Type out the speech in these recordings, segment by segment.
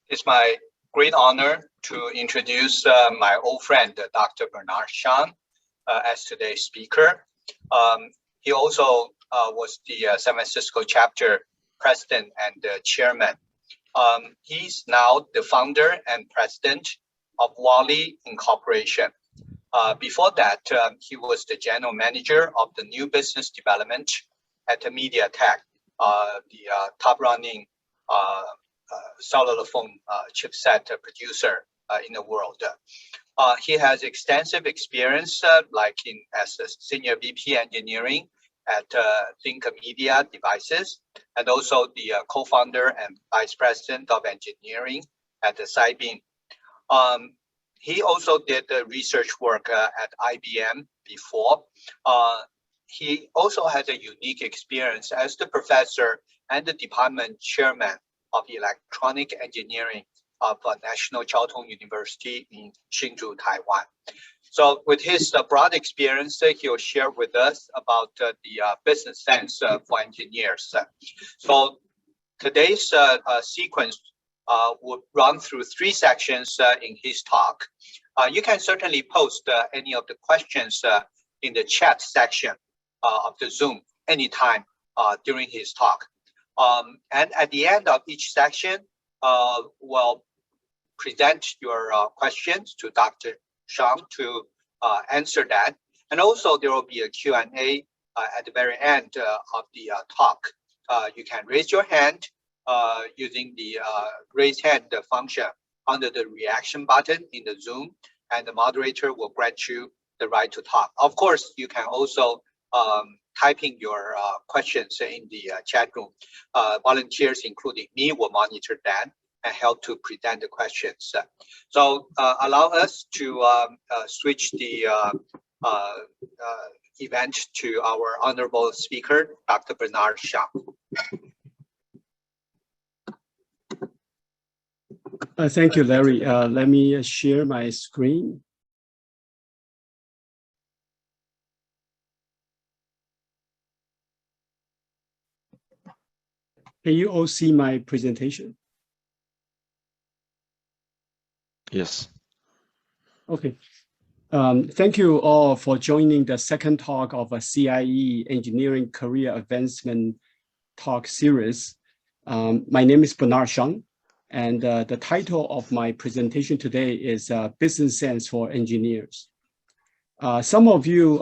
It's my great honor to introduce my old friend, Dr. Bernard Shung, as today's speaker. He also was the San Francisco chapter president and chairman. He's now the founder and president of Wally Incorporation. Before that, he was the general manager of the new business development at MediaTek, the top-running cellular phone chipset producer in the world. He has extensive experience, as a senior VP engineering at Think Media Devices, and also the co-founder and vice president of engineering at the Ibm. He also did the research work at IBM before. He also has a unique experience as the professor and the department chairman of electronic engineering of National Chiao Tung University in Hsinchu, Taiwan. So with his broad experience, he'll share with us about the business sense for engineers. So today's sequence would run through 3 sections in his talk. You can certainly post any of the questions in the chat section of the Zoom anytime during his talk. And at the end of each section, we'll present your questions to Dr. Shung to answer that. And also there will be a Q&A at the very end of the talk. You can raise your hand using the raise hand function under the reaction button in the Zoom, and the moderator will grant you the right to talk. Of course, you can also typing your questions in the chat room. Volunteers, including me, will monitor that and help to present the questions. So allow us to switch the event to our honorable speaker, Dr. Bernard Shung. Thank you, Larry. Let me share my screen. Can you all see my presentation? Yes. Okay. Thank you all for joining the second talk of a CIE Engineering Career Advancement Talk series. My name is Bernard Shung, and the title of my presentation today is Business Sense for Engineers. Some of you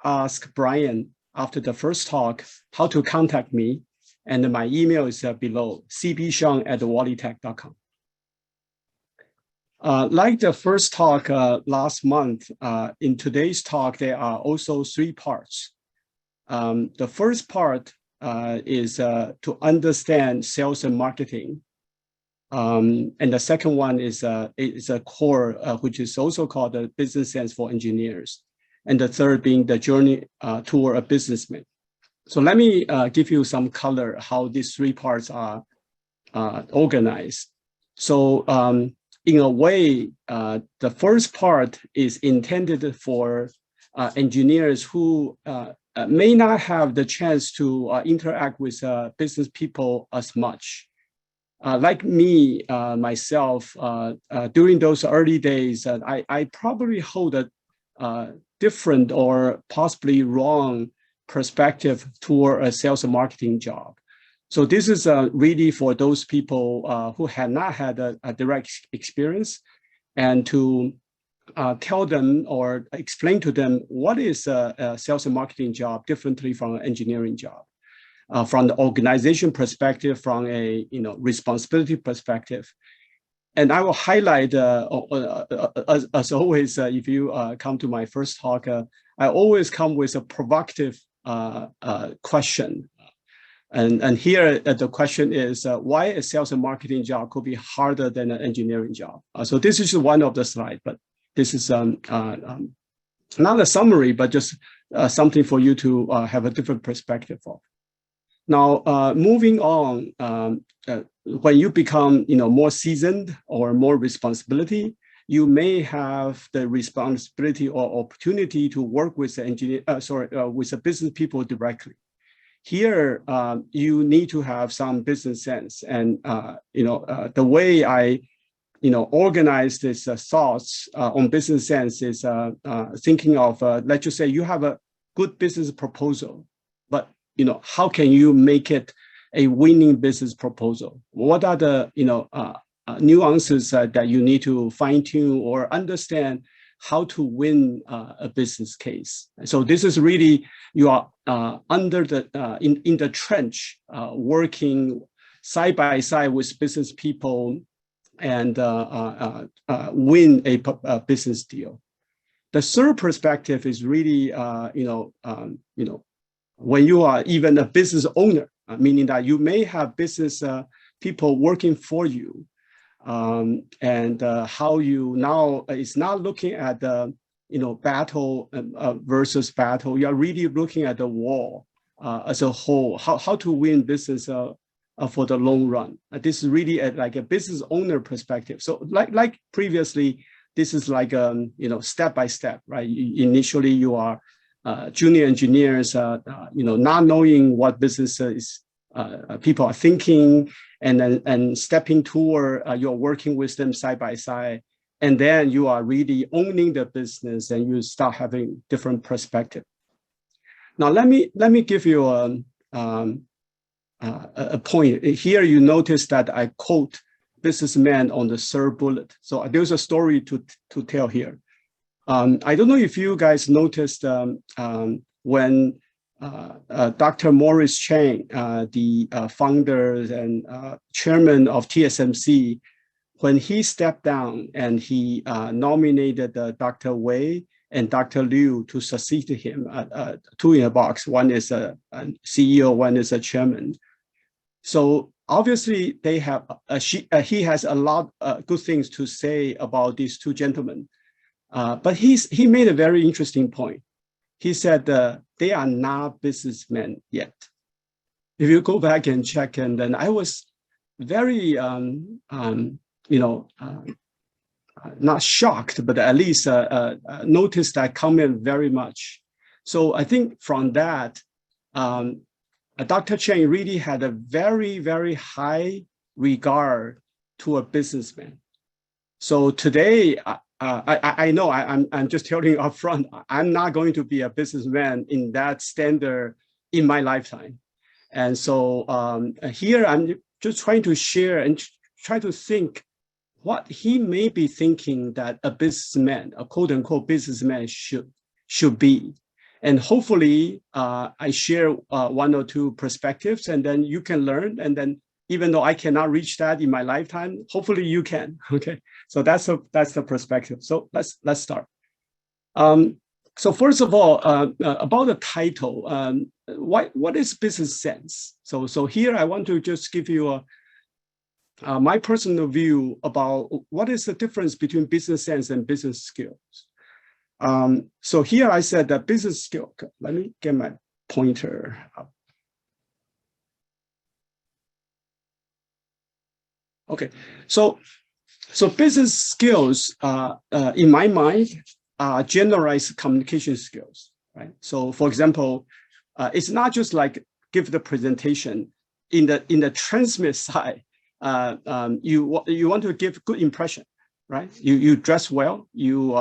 asked Brian after the first talk how to contact me, and my email is below, cbshung@wallytech.com. Like the first talk last month, in today's talk, there are also 3 parts. The first part is to understand sales and marketing. And the second one is a core, which is also called the business sense for engineers. And the third being the journey toward a businessman. So let me give you some color how these 3 parts are organized. So in a way, the first part is intended for engineers who may not have the chance to interact with business people as much. Like me, myself, during those early days, I probably hold a different or possibly wrong perspective toward a sales and marketing job. So this is really for those people who had not had a direct experience, and to tell them or explain to them what is a sales and marketing job differently from an engineering job. From the organization perspective, from a responsibility perspective. And I will highlight, as always, if you come to my first talk, I always come with a provocative question. And here the question is, why a sales and marketing job could be harder than an engineering job? So this is one of the slides, but this is not a summary, but just something for you to have a different perspective of. Now, moving on, when you become more seasoned or more responsibility, you may have the responsibility or opportunity to work with the with the business people directly. here you need to have some business sense. And the way I organize this thoughts on business sense is thinking of, let's just say you have a good business proposal, but how can you make it a winning business proposal? What are the nuances that you need to fine tune or understand how to win a business case? So this is really, you are under the in the trench, working side by side with business people and win a business deal. The third perspective is really, when you are even a business owner, meaning that you may have business people working for you, and how you now is not looking at the battle versus battle. You are really looking at the war as a whole. How to win business for the long run. This is really like a business owner perspective. So like previously, this is like step by step, right? Initially, you are junior engineers, not knowing what business is people are thinking, and stepping toward you're working with them side by side, and then you are really owning the business, and you start having different perspective. Now let me give you a point here. You notice that I quote businessman on the third bullet. So there's a story to tell here. I don't know if you guys noticed when Dr. Morris Chang, the founder and chairman of TSMC, when he stepped down and he nominated Dr. Wei and Dr. Liu to succeed him, two in a box. One is a CEO, one is a chairman. So obviously they have he has a lot of good things to say about these two gentlemen, but he made a very interesting point. He said they are not businessmen yet. If you go back and check, and then I was very not shocked, but at least noticed that comment very much. So I think from that, Dr. Chang really had a very, very high regard to a businessman. So today, I know I'm just telling you up front, I'm not going to be a businessman in that standard in my lifetime. And so here I'm just trying to share and try to think what he may be thinking that a businessman, a quote unquote businessman should be. And hopefully I share one or two perspectives, and then you can learn. And then even though I cannot reach that in my lifetime, hopefully you can. Okay, so that's the perspective. So let's start. So first of all, about the title, what is business sense? So here I want to just give you my personal view about what is the difference between business sense and business skills. So here I said that business skill. Let me get my pointer up. Okay, so business skills, in my mind, are generalized communication skills, right? So for example, it's not just like give the presentation. In the transmit side, you want to give good impression, right? You dress well, you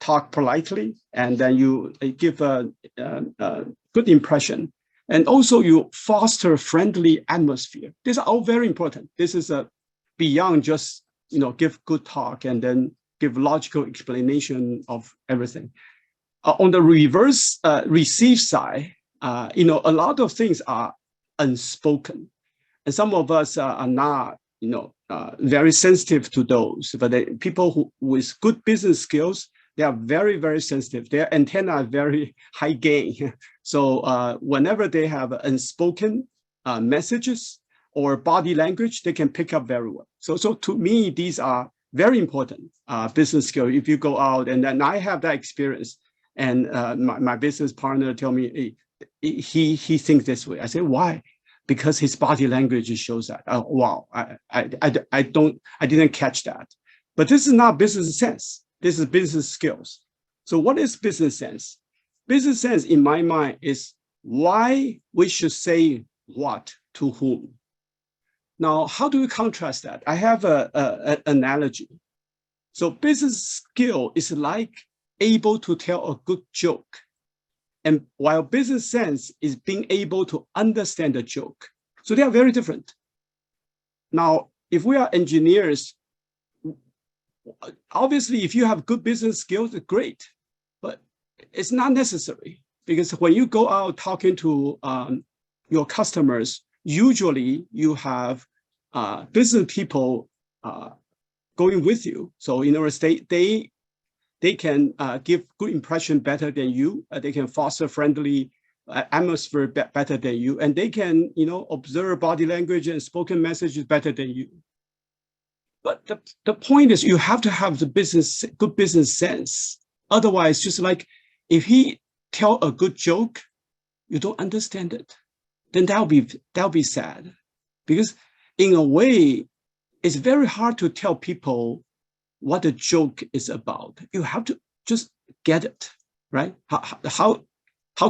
talk politely, and then you give a good impression. And also you foster friendly atmosphere. These are all very important. This is beyond just give good talk and then give logical explanation of everything. On the reverse receive side, a lot of things are unspoken, and some of us are not very sensitive to those. But people who with good business skills, they are very, very sensitive. Their antenna are very high gain. So whenever they have unspoken messages or body language, they can pick up very well. So to me, these are very important business skills. If you go out, and then I have that experience, and my business partner tell me, hey, he thinks this way. I say, why? Because his body language shows that. Oh, wow, I didn't catch that. But this is not business sense. This is business skills. So what is business sense? Business sense, in my mind, is why we should say what to whom. Now, how do we contrast that? I have an analogy. So business skill is like able to tell a good joke. And while business sense is being able to understand the joke. So they are very different. Now, if we are engineers, obviously, if you have good business skills, great, but it's not necessary, because when you go out talking to your customers, usually you have business people going with you. So in other words, they can give good impression better than you. They can foster friendly atmosphere better than you, and they can, observe body language and spoken messages better than you. But the point is, you have to have the good business sense. Otherwise, just like if he tell a good joke, you don't understand it, then that'll be sad, because in a way, it's very hard to tell people what the joke is about. You have to just get it, right? How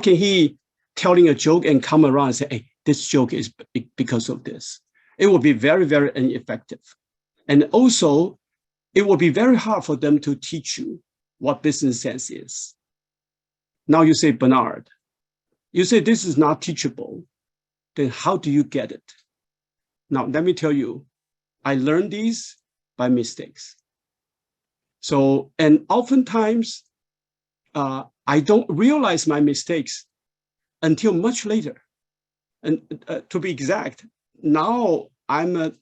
can he telling a joke and come around and say, hey, this joke is because of this? It will be very, very ineffective. And also, it will be very hard for them to teach you what business sense is. Now you say, Bernard, you say this is not teachable. Then how do you get it? Now, let me tell you, I learned these by mistakes. So, and oftentimes, I don't realize my mistakes until much later. And to be exact, now I'm a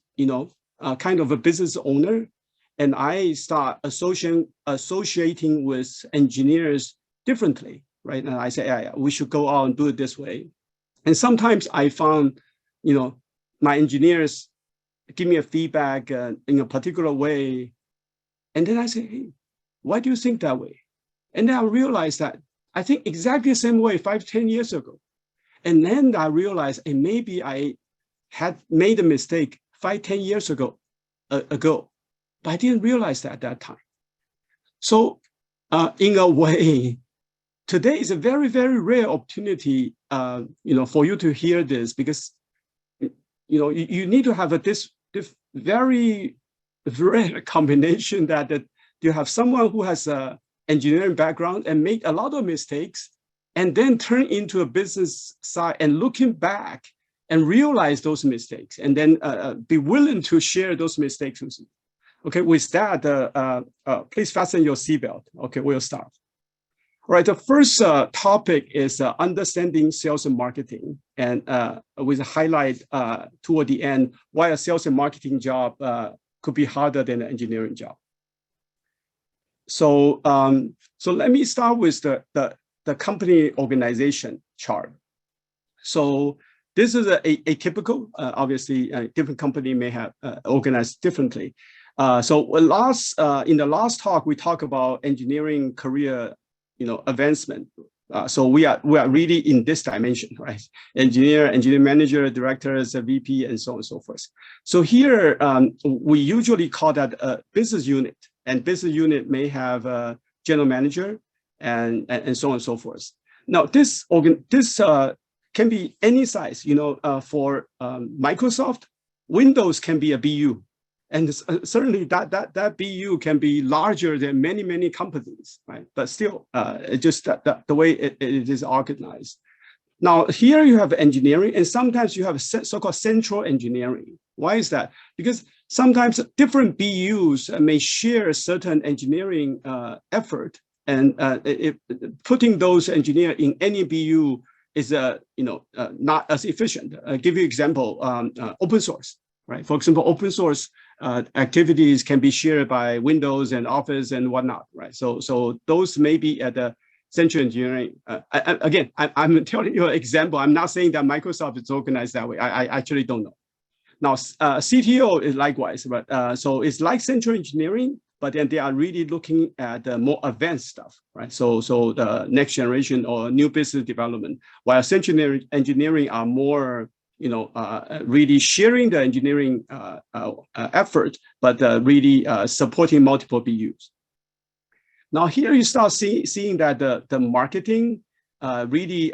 kind of a business owner, and I start associating with engineers differently, right? And I say, yeah, we should go out and do it this way. And sometimes I found, my engineers give me a feedback in a particular way. And then I say, hey, why do you think that way? And then I realized that I think exactly the same way 5-10 years ago. And then I realized, hey, maybe I had made a mistake 5-10 years ago, but I didn't realize that at that time. So in a way, today is a very, very rare opportunity, for you to hear this, because, you need to have this very rare combination that you have someone who has an engineering background and made a lot of mistakes, and then turn into a business side and looking back and realize those mistakes, and then be willing to share those mistakes with you. Okay, with that, please fasten your seatbelt. Okay, we'll start. All right, the first topic is understanding sales and marketing, and with a highlight toward the end, why a sales and marketing job could be harder than an engineering job. So, so let me start with the company organization chart. So this is a typical, obviously, different company may have organized differently. So in the last talk, we talked about engineering career, advancement. So we are really in this dimension, right? Engineer manager, directors, a VP, and so on and so forth. So here, we usually call that a business unit, and business unit may have a general manager and so on and so forth. Now, this can be any size. For Microsoft, Windows can be a BU. And certainly that BU can be larger than many companies, right? But still, just the way it is organized. Now, here you have engineering, and sometimes you have so-called central engineering. Why is that? Because sometimes different BUs may share a certain engineering effort, and putting those engineers in any BU is not as efficient. I'll give you an example, open source, right? For example, open source activities can be shared by Windows and Office and whatnot, right? So those may be at the central engineering. Again, I'm telling you an example. I'm not saying that Microsoft is organized that way. I actually don't know. Now, CTO is likewise, but so it's like central engineering, but then they are really looking at the more advanced stuff, right? So the next generation or new business development, while central engineering are more, really sharing the engineering effort, but really supporting multiple BUs. Now here you start seeing that the marketing really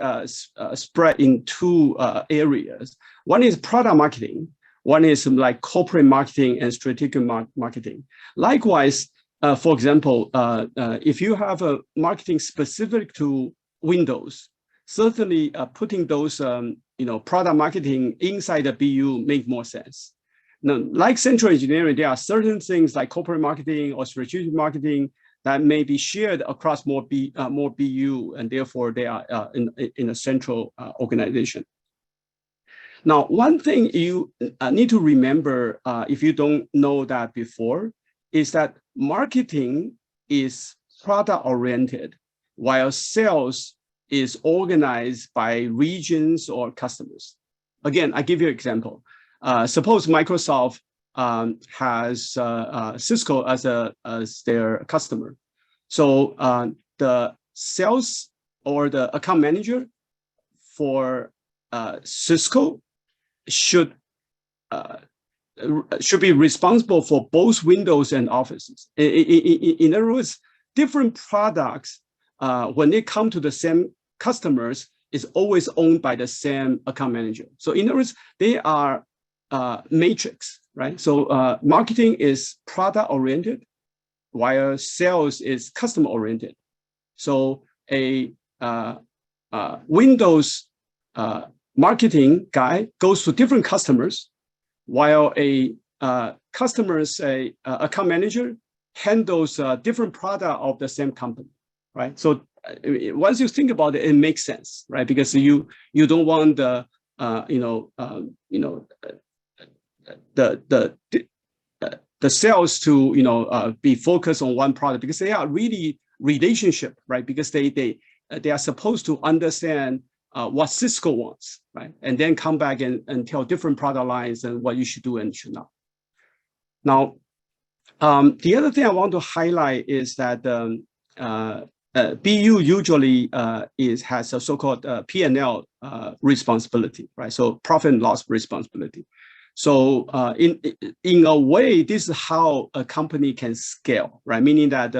spread in two areas. One is product marketing. One is like corporate marketing and strategic marketing. Likewise, for example, if you have a marketing specific to Windows, certainly putting those product marketing inside the BU make more sense. Now, like central engineering, there are certain things like corporate marketing or strategic marketing that may be shared across more BU, and therefore they are in a central organization. Now, one thing you need to remember, if you don't know that before, is that marketing is product-oriented, while sales is organized by regions or customers. Again, I give you an example. Suppose Microsoft has Cisco as their customer. So the sales or the account manager for Cisco should be responsible for both Windows and Office. In other words, different products, when they come to the same customers, is always owned by the same account manager. So in other words, they are matrix, right? So marketing is product-oriented, while sales is customer-oriented. So a Windows marketing guy goes to different customers, while a customer's account manager handles different product of the same company, right? So once you think about it, it makes sense, right? Because you don't want the sales to be focused on one product, because they are really relationship, right? Because they are supposed to understand what Cisco wants, right? And then come back and tell different product lines and what you should do and should not. Now, the other thing I want to highlight is that BU usually has a so-called P&L responsibility, right? So profit and loss responsibility. So in a way, this is how a company can scale, right? Meaning that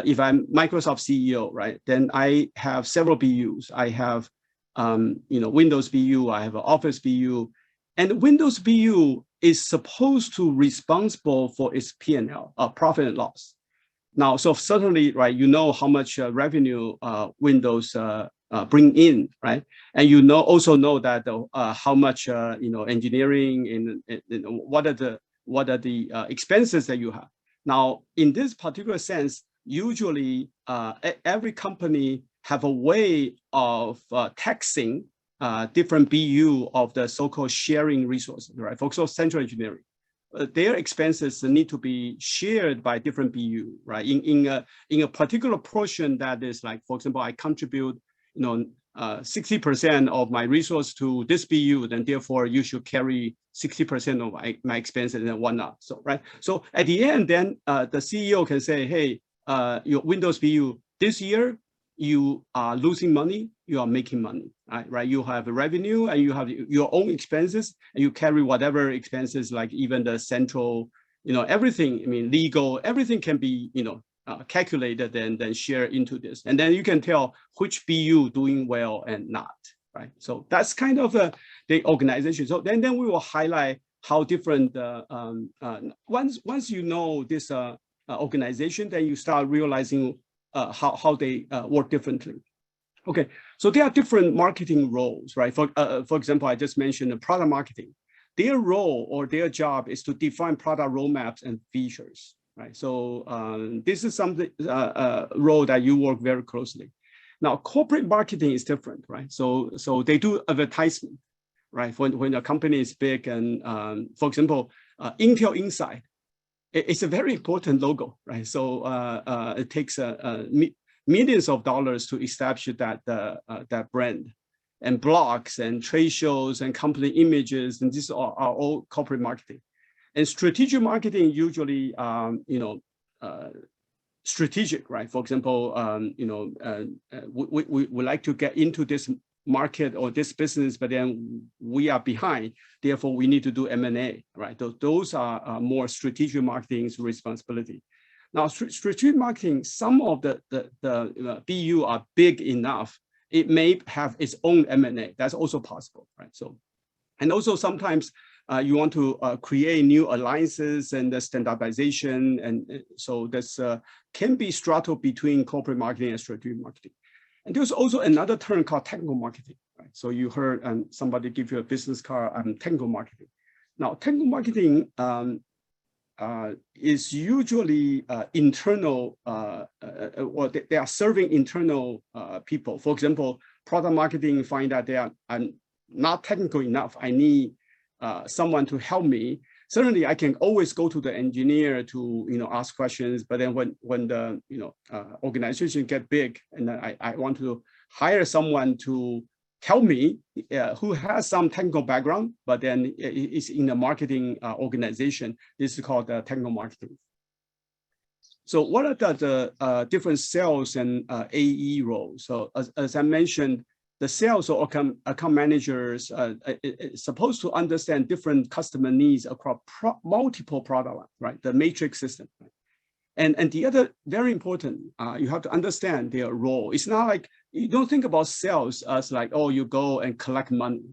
if I'm Microsoft CEO, right, then I have several BUs. I have Windows BU, I have an Office BU, and Windows BU is supposed to responsible for its P&L, profit and loss. Now, so certainly, right, you know how much revenue Windows bring in, right? And you also know that how much engineering and what are the expenses that you have. Now, in this particular sense, usually every company have a way of taxing different BU of the so-called sharing resources, right? For example, central engineering. Their expenses need to be shared by different BU, right? In a particular portion that is like, for example, I contribute 60% of my resource to this BU, then therefore you should carry 60% of my expenses and whatnot. So, right. So at the end, then the CEO can say, hey, your Windows BU, this year you are losing money, you are making money, right? You have revenue and you have your own expenses, and you carry whatever expenses, like even the central, everything, I mean, legal, everything can be, calculated and then share into this. And then you can tell which BU doing well and not, right? So that's kind of the organization. So then we will highlight how different, once you know this organization, then you start realizing how they work differently. Okay, so there are different marketing roles, right? For example, I just mentioned the product marketing. Their role or their job is to define product roadmaps and features, right? So this is something role that you work very closely. Now, corporate marketing is different, right? So they do advertisement, right? When a company is big, and for example, Intel Inside, it's a very important logo, right? So it takes millions of dollars to establish that brand, and blogs and trade shows and company images, and these are all corporate marketing. And strategic marketing usually, strategic, right? For example, we like to get into this market or this business, but then we are behind. Therefore, we need to do M&A, right? Those are more strategic marketing's responsibility. Now, strategic marketing, some of the BU are big enough it may have its own M&A. That's also possible, right? So, and also sometimes you want to create new alliances and the standardization, and so this can be straddled between corporate marketing and strategic marketing. And there's also another term called technical marketing, right? So you heard somebody give you a business card technical marketing. Now, technical marketing is usually internal, or they are serving internal people. For example, product marketing find that I'm not technical enough. I need someone to help me. Certainly, I can always go to the engineer to ask questions. But then when the organization get big, and then I want to hire someone to help me who has some technical background, but then is in the marketing organization. This is called technical marketing. So what are the different sales and AE roles? So as I mentioned, the sales or account managers is supposed to understand different customer needs across multiple product lines, right? The matrix system. Right? And the other very important, you have to understand their role. It's not like, you don't think about sales as like, oh, you go and collect money,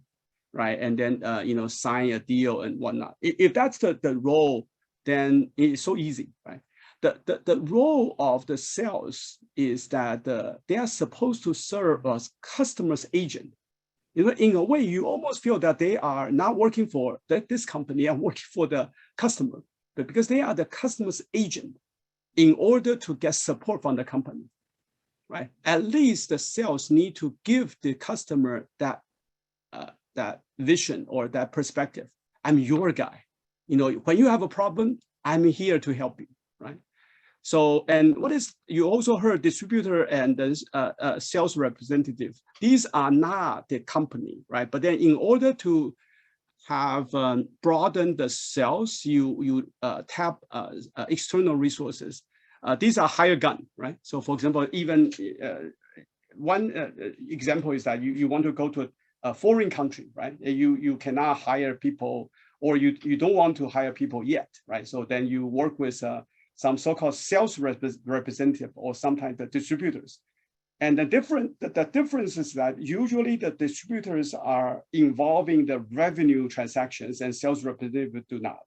right? And then sign a deal and whatnot. If that's the role, then it's so easy, right? The role of the sales is that they are supposed to serve as customers' agent. In a way, you almost feel that they are not working for this company, are working for the customer, but because they are the customer's agent in order to get support from the company, right? At least the sales need to give the customer that vision or that perspective. I'm your guy. When you have a problem, I'm here to help you, right? So, and you also heard distributor and the sales representative. These are not the company, right? But then in order to have broadened the sales, you tap external resources. These are higher gun, right? So for example, even one example is that you want to go to a foreign country, right? You cannot hire people, or you don't want to hire people yet, right? So then you work with some so-called sales representative, or sometimes the distributors. And the difference is that usually the distributors are involving the revenue transactions and sales representatives do not,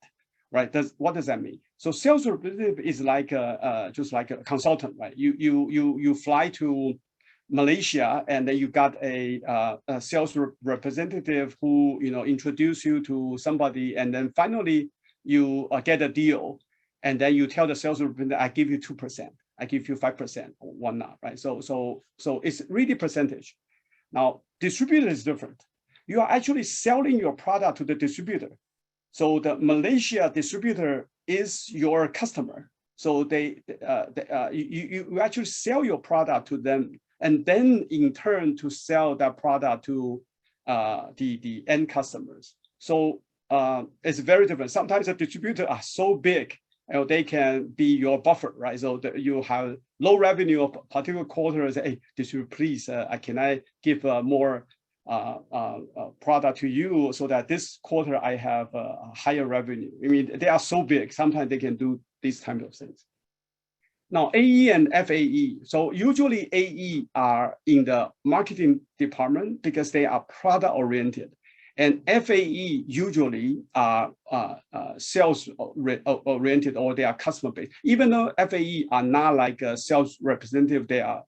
right? What does that mean? So sales representative is like just like a consultant, right? You fly to Malaysia, and then you got a sales representative who introduce you to somebody, and then finally you get a deal. And then you tell the sales representative, I give you 2%, I give you 5%, or whatnot, right? So it's really percentage. Now, distributor is different. You are actually selling your product to the distributor. So the Malaysia distributor is your customer. So you actually sell your product to them, and then in turn to sell that product to the end customers. So it's very different. Sometimes the distributors are so big, they can be your buffer, right? So you have low revenue of particular quarters. Hey, distributor, please, can I give more product to you so that this quarter I have a higher revenue? I mean, they are so big. Sometimes they can do these types of things. Now, AE and FAE. So usually AE are in the marketing department because they are product oriented. And FAE usually are sales oriented, or they are customer based. Even though FAE are not like a sales representative, they are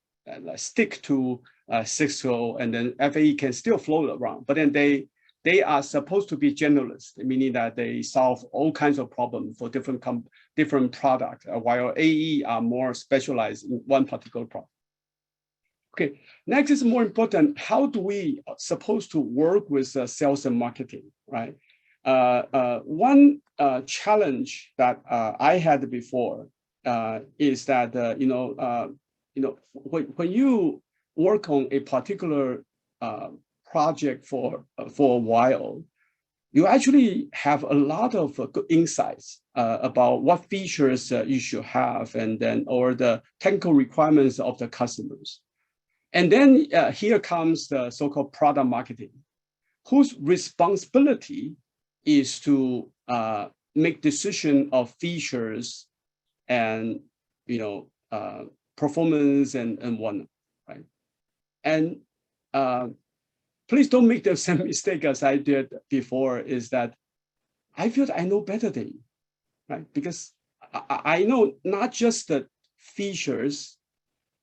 stick to Cisco, and then FAE can still float around. But then they are supposed to be generalists, meaning that they solve all kinds of problems for different products, while AE are more specialized in one particular product. Okay, next is more important. How do we supposed to work with sales and marketing, right? One challenge that I had before is that when you work on a particular project for a while, you actually have a lot of good insights about what features you should have, and then or the technical requirements of the customers. And then here comes the so-called product marketing, whose responsibility is to make decision of features and performance and whatnot, right? And please don't make the same mistake as I did before, is that I feel that I know better than you, right? Because I know not just the features,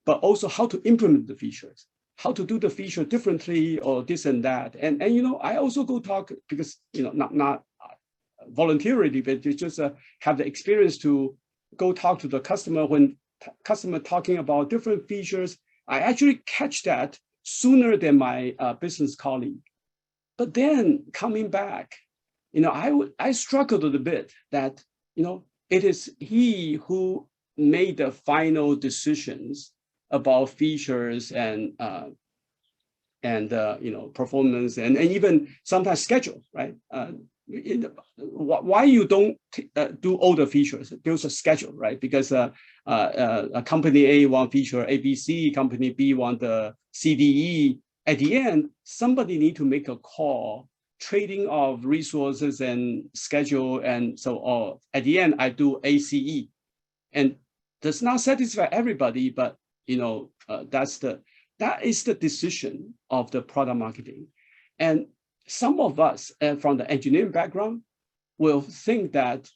but also how to implement the features, how to do the feature differently or this and that. And I also go talk because, not voluntarily, but you just have the experience to go talk to the customer when customer talking about different features. I actually catch that sooner than my business colleague. But then coming back, I struggled a bit that, it is he who made the final decisions about features and performance and even sometimes schedule, right? Why you don't do all the features? There's a schedule, right? Because a company A want feature ABC, company B want the CDE. At the end, somebody need to make a call, trading of resources and schedule, and so on. At the end, I do ACE, and does not satisfy everybody, but that is the decision of the product marketing. And some of us from the engineering background will think that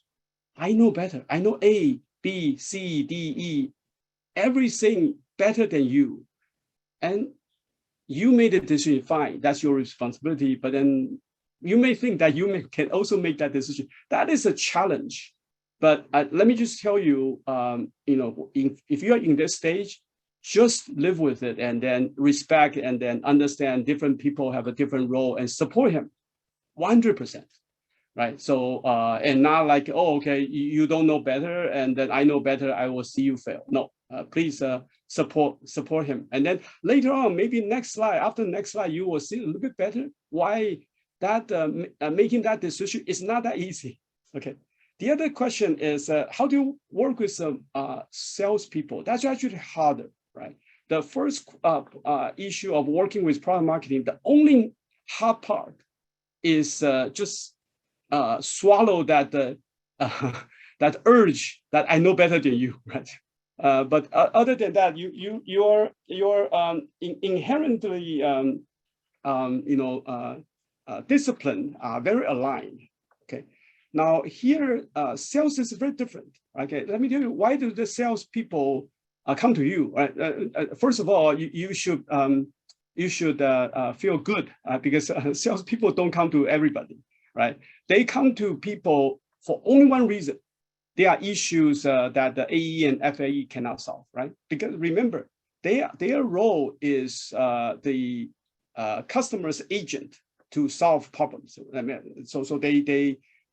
I know better. I know A, B, C, D, E, everything better than you. And you made a decision, fine, that's your responsibility. But then you may think that you can also make that decision. That is a challenge. But let me just tell you, if you are in this stage, just live with it and then respect and then understand different people have a different role and support him 100%, right? So, and not like, oh, okay, you don't know better and then I know better, I will see you fail. No, please support him. And then later on, maybe next slide, after the next slide, you will see a little bit better why that making that decision is not that easy, okay? The other question is, how do you work with some salespeople? That's actually harder, right? The first issue of working with product marketing, the only hard part is just swallow that that urge that I know better than you, right? But other than that, you're inherently discipline are very aligned. Okay. Now here, sales is very different. Okay, let me tell you, why do the salespeople come to you? Right? First of all, you should feel good because salespeople don't come to everybody, right? They come to people for only one reason. There are issues that the AE and FAE cannot solve, right? Because remember, their role is the customer's agent to solve problems. So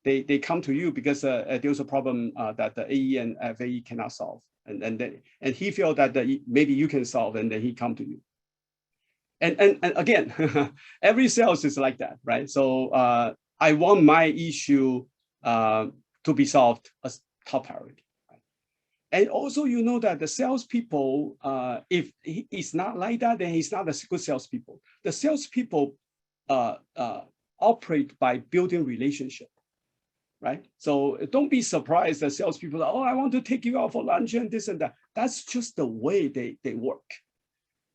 they come to you because there's a problem that the AE and FAE cannot solve, and he feels that maybe you can solve, and then he come to you. And again, every sales is like that, right? So I want my issue to be solved as top priority. Right? And also, you know that the salespeople, if he's not like that, then he's not a good salespeople. The salespeople operate by building relationship. Right? So don't be surprised that salespeople are, oh, I want to take you out for lunch and this and that. That's just the way they work,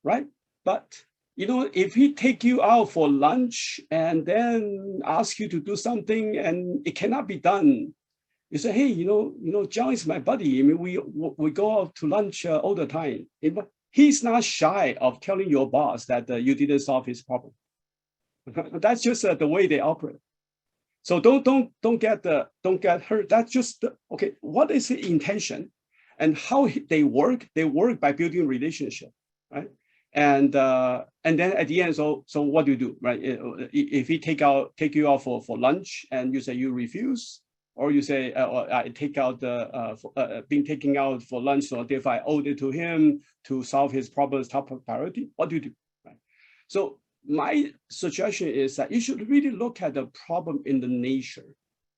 right? But if he take you out for lunch and then ask you to do something and it cannot be done, you say, hey, John is my buddy. I mean, we go out to lunch all the time. He's not shy of telling your boss that you didn't solve his problem. That's just the way they operate. So don't get hurt. That's just okay. What is the intention, and how they work? They work by building relationship, right? And then at the end, so what do you do, right? If he take you out for lunch, and you say you refuse, or you say I take out being taken out for lunch, so if I owed it to him to solve his problems, top priority, what do you do, right? So my suggestion is that you should really look at the problem in the nature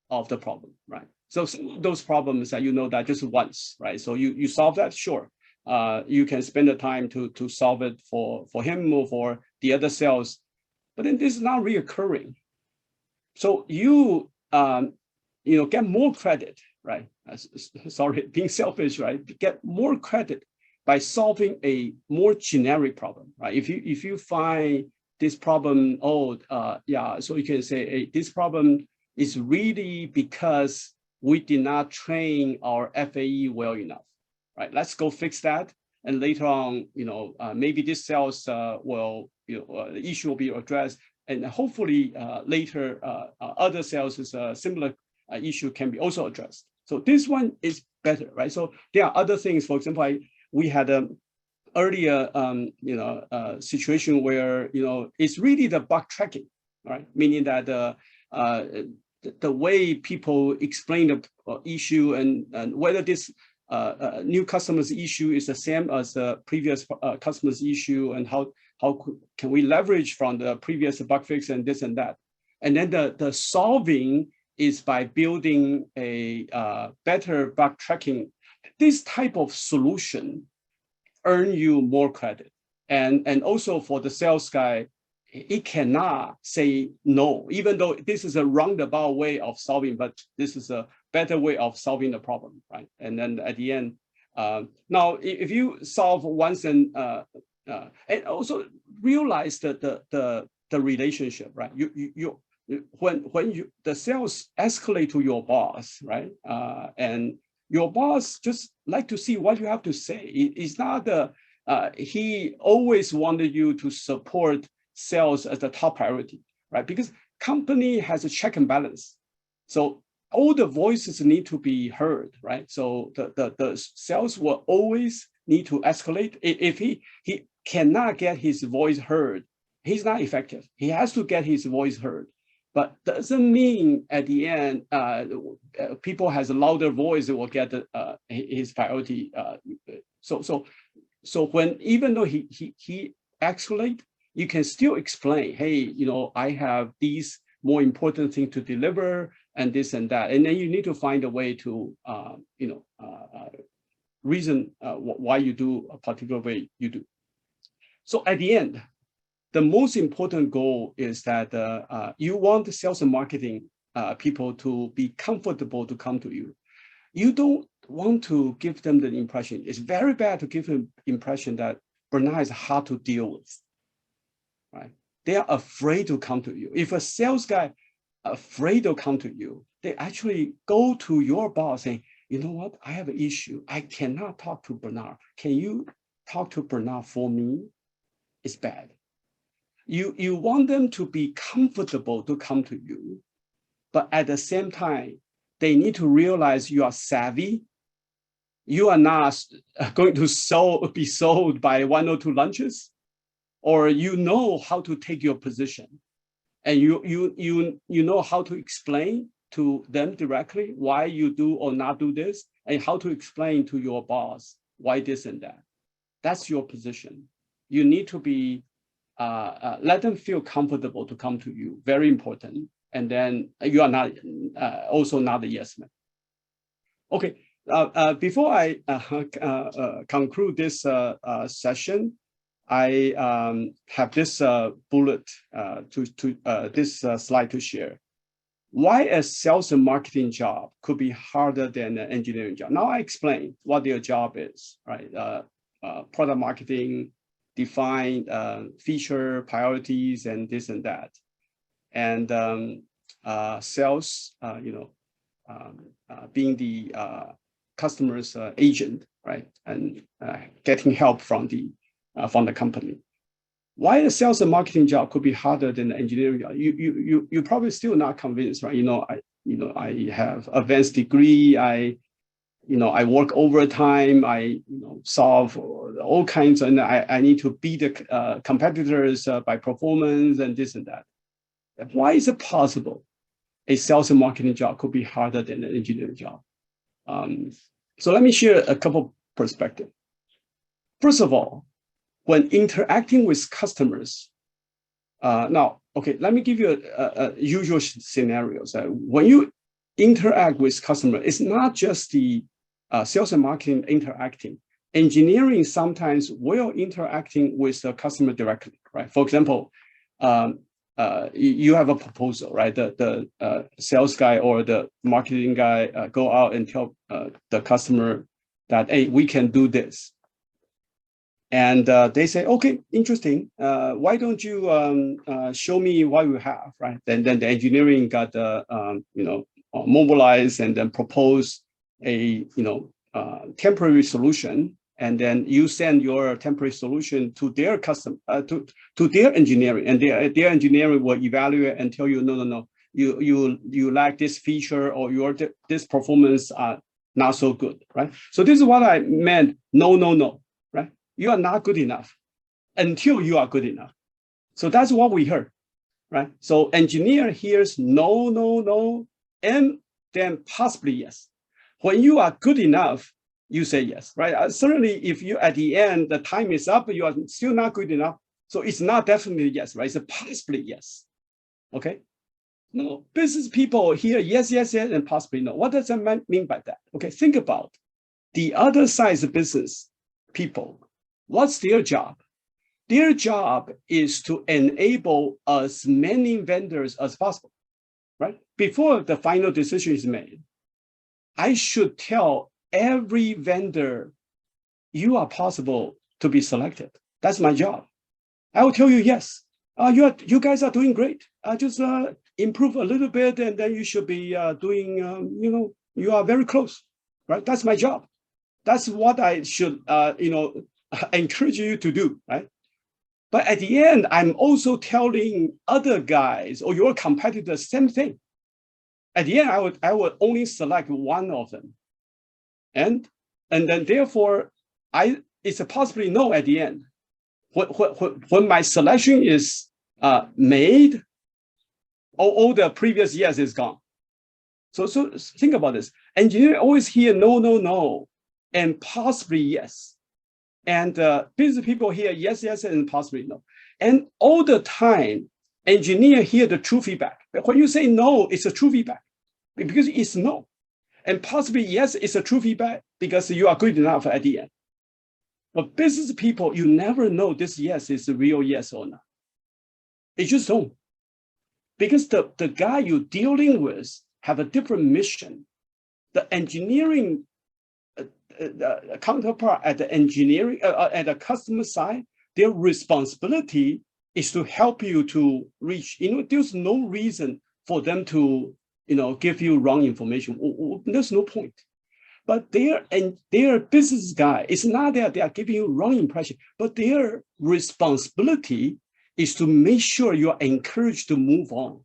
of the problem, right? So those problems that that just once, right? So you solve that, sure. You can spend the time to solve it for him or for the other sales, but then this is not reoccurring. So you get more credit, right? Sorry, being selfish, right? Get more credit by solving a more generic problem, right? If you find this problem, yeah, so you can say, hey, this problem is really because we did not train our FAE well enough, right? Let's go fix that. And later on, maybe this sales the issue will be addressed. And hopefully later, other sales is a similar issue can be also addressed. So this one is better, right? So there are other things. For example, we had earlier, situation where it's really the bug tracking, right? Meaning that the way people explain the issue and whether this new customer's issue is the same as the previous customer's issue, and how can we leverage from the previous bug fix and this and that. And then the solving is by building a better bug tracking. This type of solution earn you more credit. And also for the sales guy, it cannot say no, even though this is a roundabout way of solving, but this is a better way of solving the problem, right? And then at the end, now if you solve once and also realize that the relationship, right? When the sales escalate to your boss, right? And your boss just like to see what you have to say. It's not he always wanted you to support sales as the top priority, right? Because company has a check and balance. So all the voices need to be heard, right? So the sales will always need to escalate. If he cannot get his voice heard, he's not effective. He has to get his voice heard. But doesn't mean at the end, people has a louder voice that will get his priority. So when, even though he escalate, you can still explain, hey, I have these more important things to deliver and this and that. And then you need to find a way to, reason why you do a particular way you do. So at the end, the most important goal is that you want the sales and marketing people to be comfortable to come to you. You don't want to give them the impression. It's very bad to give them the impression that Bernard is hard to deal with, right? They are afraid to come to you. If a sales guy afraid to come to you, they actually go to your boss saying, you know what, I have an issue. I cannot talk to Bernard. Can you talk to Bernard for me? It's bad. You want them to be comfortable to come to you, but at the same time, they need to realize you are savvy. You are not going to be sold by 1 or 2 lunches, or you know how to take your position, and you know how to explain to them directly why you do or not do this, and how to explain to your boss why this and that. That's your position. You need to be let them feel comfortable to come to you. Very important. And then you are not also not a yes man. Okay. Before I conclude this session, I have this bullet this slide to share. Why a sales and marketing job could be harder than an engineering job. Now I explain what their job is, right? Product marketing, define feature priorities and this and that, and sales, being the customer's agent, right, and getting help from the company. Why the sales and marketing job could be harder than the engineering job? You probably still not convinced, right? I have advanced degree. I work overtime. I solve all kinds, and I need to beat the competitors by performance and this and that. Why is it possible a sales and marketing job could be harder than an engineering job? So let me share a couple perspectives. First of all, when interacting with customers, now, okay, let me give you a usual scenarios. When you interact with customer, it's not just the sales and marketing interacting. Engineering sometimes will interacting with the customer directly, right? For example, you have a proposal, right? The sales guy or the marketing guy go out and tell the customer that, hey, we can do this. And they say, okay, interesting. Why don't you show me what you have, right? Then the engineering got mobilized and then propose a temporary solution, and then you send your temporary solution to their to their engineering, and their engineering will evaluate and tell you, no, you lack this feature, or this performance are not so good, right? So this is what I meant. No, right? You are not good enough until you are good enough. So that's what we heard, right? So engineer hears no, and then possibly yes. When you are good enough, you say yes, right? Certainly, if you at the end, the time is up, you are still not good enough. So it's not definitely yes, right? It's a possibly yes, okay? No, business people hear yes, and possibly no. What does that mean by that? Okay, think about the other side of business people. What's their job? Their job is to enable as many vendors as possible, right? Before the final decision is made, I should tell every vendor, you are possible to be selected. That's my job. I will tell you, yes, you guys are doing great. Just improve a little bit, and then you should be doing, you are very close, right? That's my job. That's what I should, encourage you to do, right? But at the end, I'm also telling other guys or your competitors same thing. At the end, I would only select one of them, and then therefore, it's a possibly no at the end. When my selection is made, all the previous yes is gone. So think about this. Engineers always hear no, and possibly yes. And business people hear yes, and possibly no. And all the time, engineers hear the true feedback. But when you say no, it's a true feedback because it's no. And possibly yes, it's a true feedback because you are good enough at the end. But business people, you never know this yes is a real yes or not. It just don't. Because the guy you're dealing with have a different mission. The engineering counterpart at the engineering, at the customer side, their responsibility is to help you to reach, there's no reason for them to, give you wrong information. There's no point. But their business guy, it's not that they are giving you wrong impression, but their responsibility is to make sure you are encouraged to move on.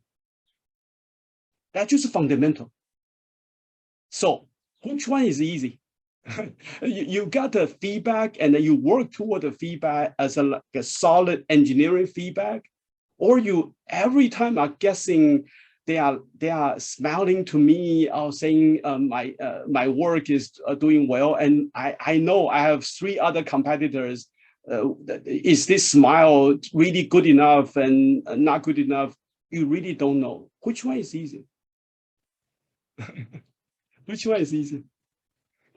That's just fundamental. So which one is easy? You got the feedback and then you work toward the feedback as a solid engineering feedback, or you every time are guessing they are smiling to me or saying my work is doing well, and I know I have 3 other competitors. Is this smile really good enough and not good enough? You really don't know. Which one is easy? Which one is easy?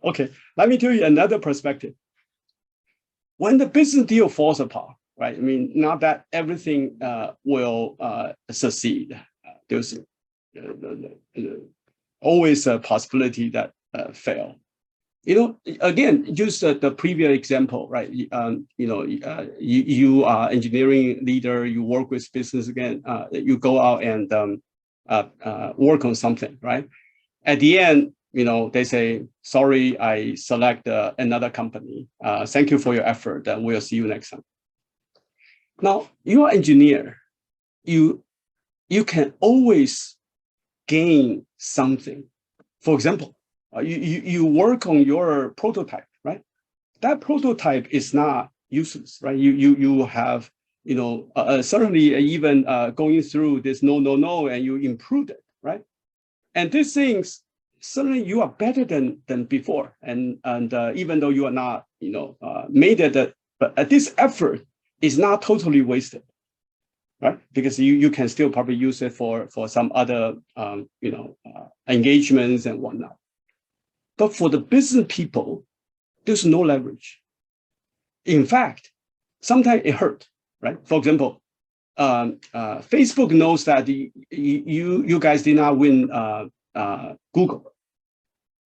Okay, let me tell you another perspective. When the business deal falls apart, right? I mean, not that everything will succeed. There's always a possibility that fail. Again, use the previous example, right? You are engineering leader, you work with business again, you go out and work on something, right? At the end, they say, sorry, I select another company. Thank you for your effort, and we'll see you next time. Now, you're an engineer. You can always gain something. For example, you work on your prototype, right? That prototype is not useless, right? You have, certainly even going through this no, and you improved it, right? And these things, certainly you are better than before. And even though you are not, made it, but this effort is not totally wasted, right? Because you can still probably use it for some other, engagements and whatnot. But for the business people, there's no leverage. In fact, sometimes it hurts, right? For example, Facebook knows that you guys did not win Google.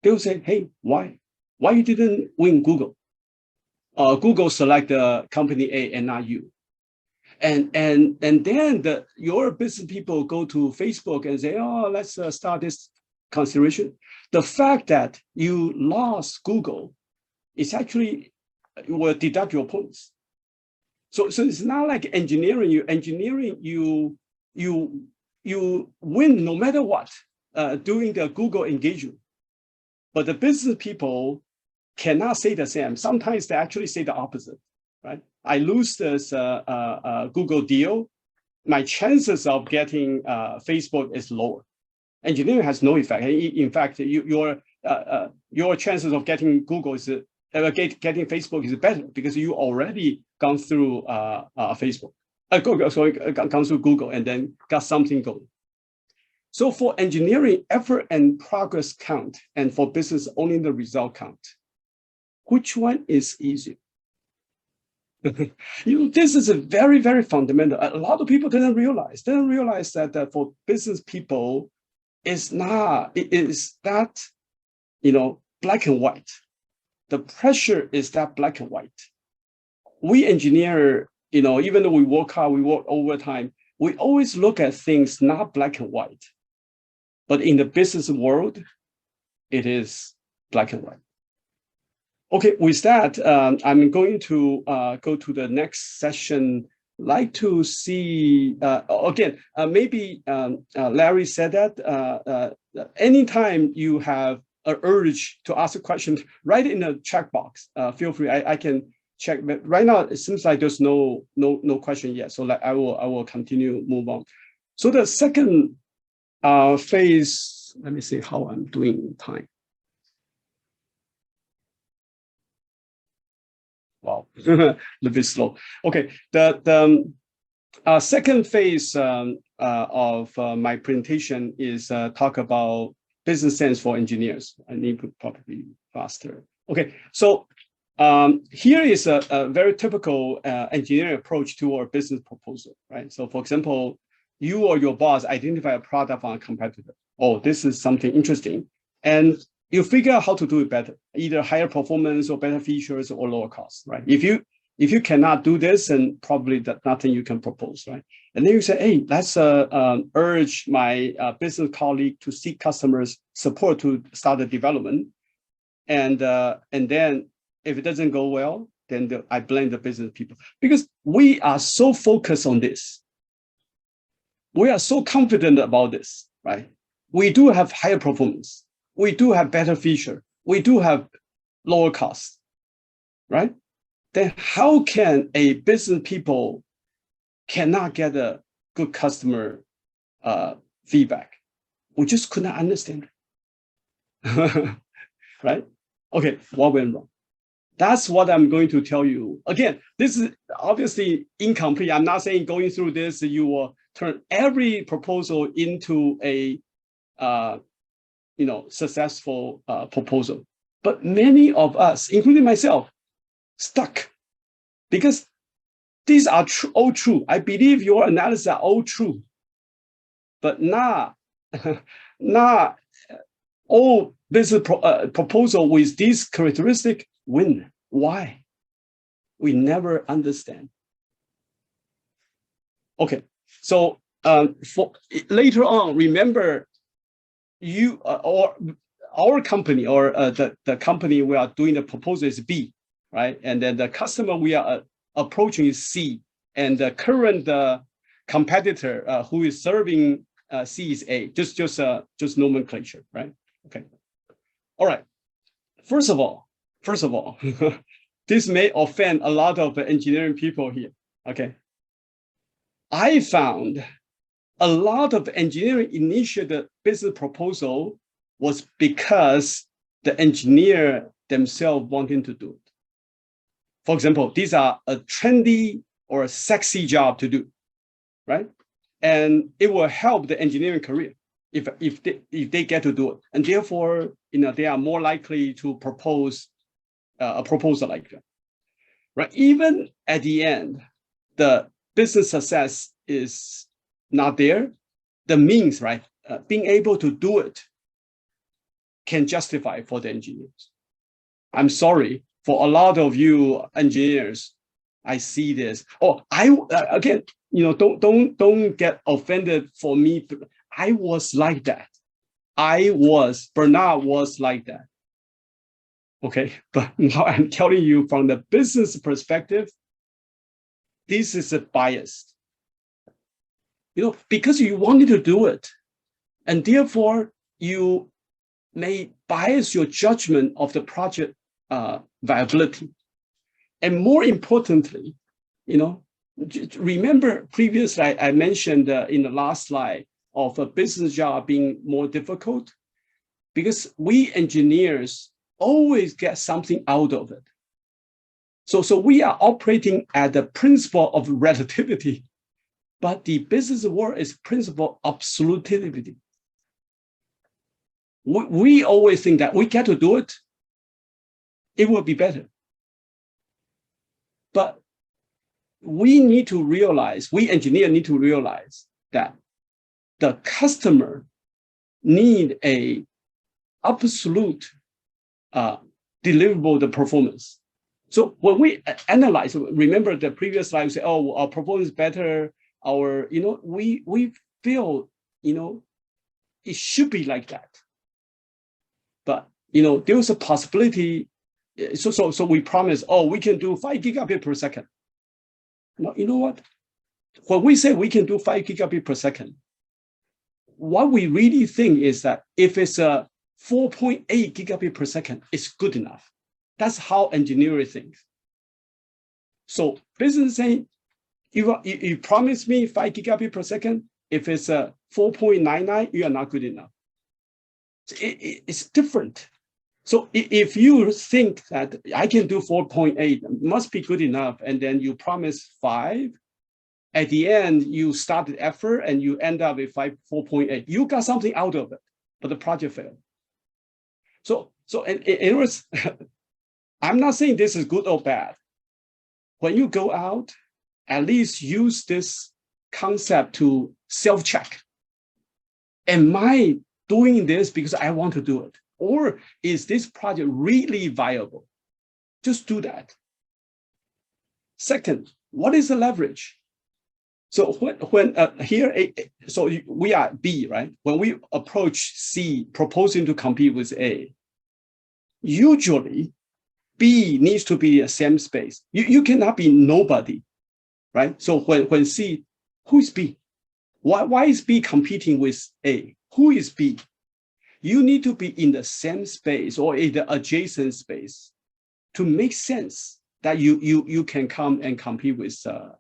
They will say, hey, why you didn't win Google? Google select the company A and not you. And then your business people go to Facebook and say, oh, let's start this consideration. The fact that you lost Google is actually will deduct your points. So it's not like engineering. You win no matter what during the Google engagement. But the business people cannot say the same. Sometimes they actually say the opposite, right? I lose this Google deal, my chances of getting Facebook is lower. Engineering has no effect. In fact, your chances of getting Google is getting Facebook is better because you already gone through Facebook, gone through Google and then got something going. So for engineering, effort and progress count, and for business, only the result count. Which one is easier? This is a very, very fundamental. A lot of people didn't realize that for business people, it is that, black and white. The pressure is that black and white. We engineer, even though we work hard, we work overtime, we always look at things not black and white. But in the business world, it is black and white. Okay, with that, I'm going to go to the next session. Like to see, again, maybe Larry said that anytime you have an urge to ask a question, write it in the chat box. Feel free, I can check. But right now, it seems like there's no question yet. So I will continue, move on. So the second phase, let me see how I'm doing time. Wow, a little bit slow. Okay, the second phase of my presentation is talk about business sense for engineers. I need to probably faster. Okay, so here is a very typical engineering approach to our business proposal, right? So for example, you or your boss identify a product from a competitor. Oh, this is something interesting. And you figure out how to do it better, either higher performance or better features or lower cost, right? If you cannot do this, then probably that nothing you can propose, right? And then you say, hey, let's urge my business colleague to seek customers' support to start the development. And then if it doesn't go well, then I blame the business people. Because we are so focused on this. We are so confident about this, right? We do have higher performance. We do have better feature. We do have lower cost, right? Then how can a business people cannot get a good customer feedback? We just could not understand it, right? Okay, what went wrong? That's what I'm going to tell you. Again, this is obviously incomplete. I'm not saying going through this, you will turn every proposal into a successful proposal. But many of us, including myself, stuck because these are all true. I believe your analysis are all true, but not all business proposal with this characteristic win. Why? We never understand. Okay, so for later on, remember you or our company or the company we are doing the proposal is B, right? And then the customer we are approaching is C, and the current competitor who is serving C is A. Just nomenclature, right? Okay. All right. First of all, this may offend a lot of engineering people here. Okay. I found a lot of engineering initiated business proposal was because the engineer themselves wanting to do it. For example, these are a trendy or a sexy job to do, right? And it will help the engineering career if they get to do it. And therefore, they are more likely to propose a proposal like that, right? Even at the end, the business success is not there. The means, right? Being able to do it can justify for the engineers. I'm sorry, for a lot of you engineers, I see this. Oh, again, don't get offended for me. I was like that. Bernard was like that. Okay, but now I'm telling you from the business perspective, this is a bias. Because you wanted to do it, and therefore you may bias your judgment of the project viability. And more importantly, remember previously I mentioned in the last slide of a business job being more difficult because we engineers always get something out of it. So we are operating at the principle of relativity, but the business world is principle of absolutivity. We always think that we get to do it, it will be better. But we engineers need to realize that the customer need a absolute deliverable performance. So when we analyze, remember the previous slide, we say, oh, our performance is better, we feel, it should be like that. But, there's a possibility. So we promise, oh, we can do 5 gigabit per second. Now, you know what? When we say we can do 5 gigabit per second, what we really think is that if it's a 4.8 gigabit per second, it's good enough. That's how engineering thinks. So business saying, you promise me 5 gigabit per second. If it's a 4.99, you are not good enough. It's different. So if you think that I can do 4.8, must be good enough, and then you promise 5, at the end, you start the effort and you end up with 4.8. You got something out of it, but the project failed. So it was, I'm not saying this is good or bad. When you go out, at least use this concept to self-check. Am I doing this because I want to do it? Or is this project really viable? Just do that. Second, what is the leverage? So when we are B, right? When we approach C, proposing to compete with A, usually B needs to be the same space. You cannot be nobody, right? So when C, who is B? Why is B competing with A? Who is B? You need to be in the same space or in the adjacent space to make sense that you can come and compete with A.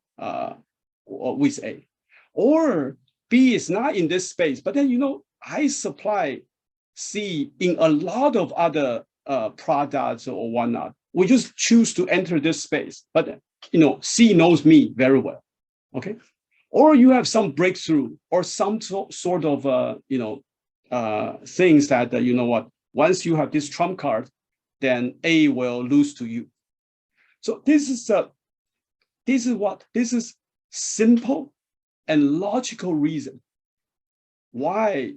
Or B is not in this space, but then I supply C in a lot of other products or whatnot. We just choose to enter this space, but C knows me very well. Okay, or you have some breakthrough or some sort of things that once you have this trump card, then A will lose to you. So this is simple and logical reason why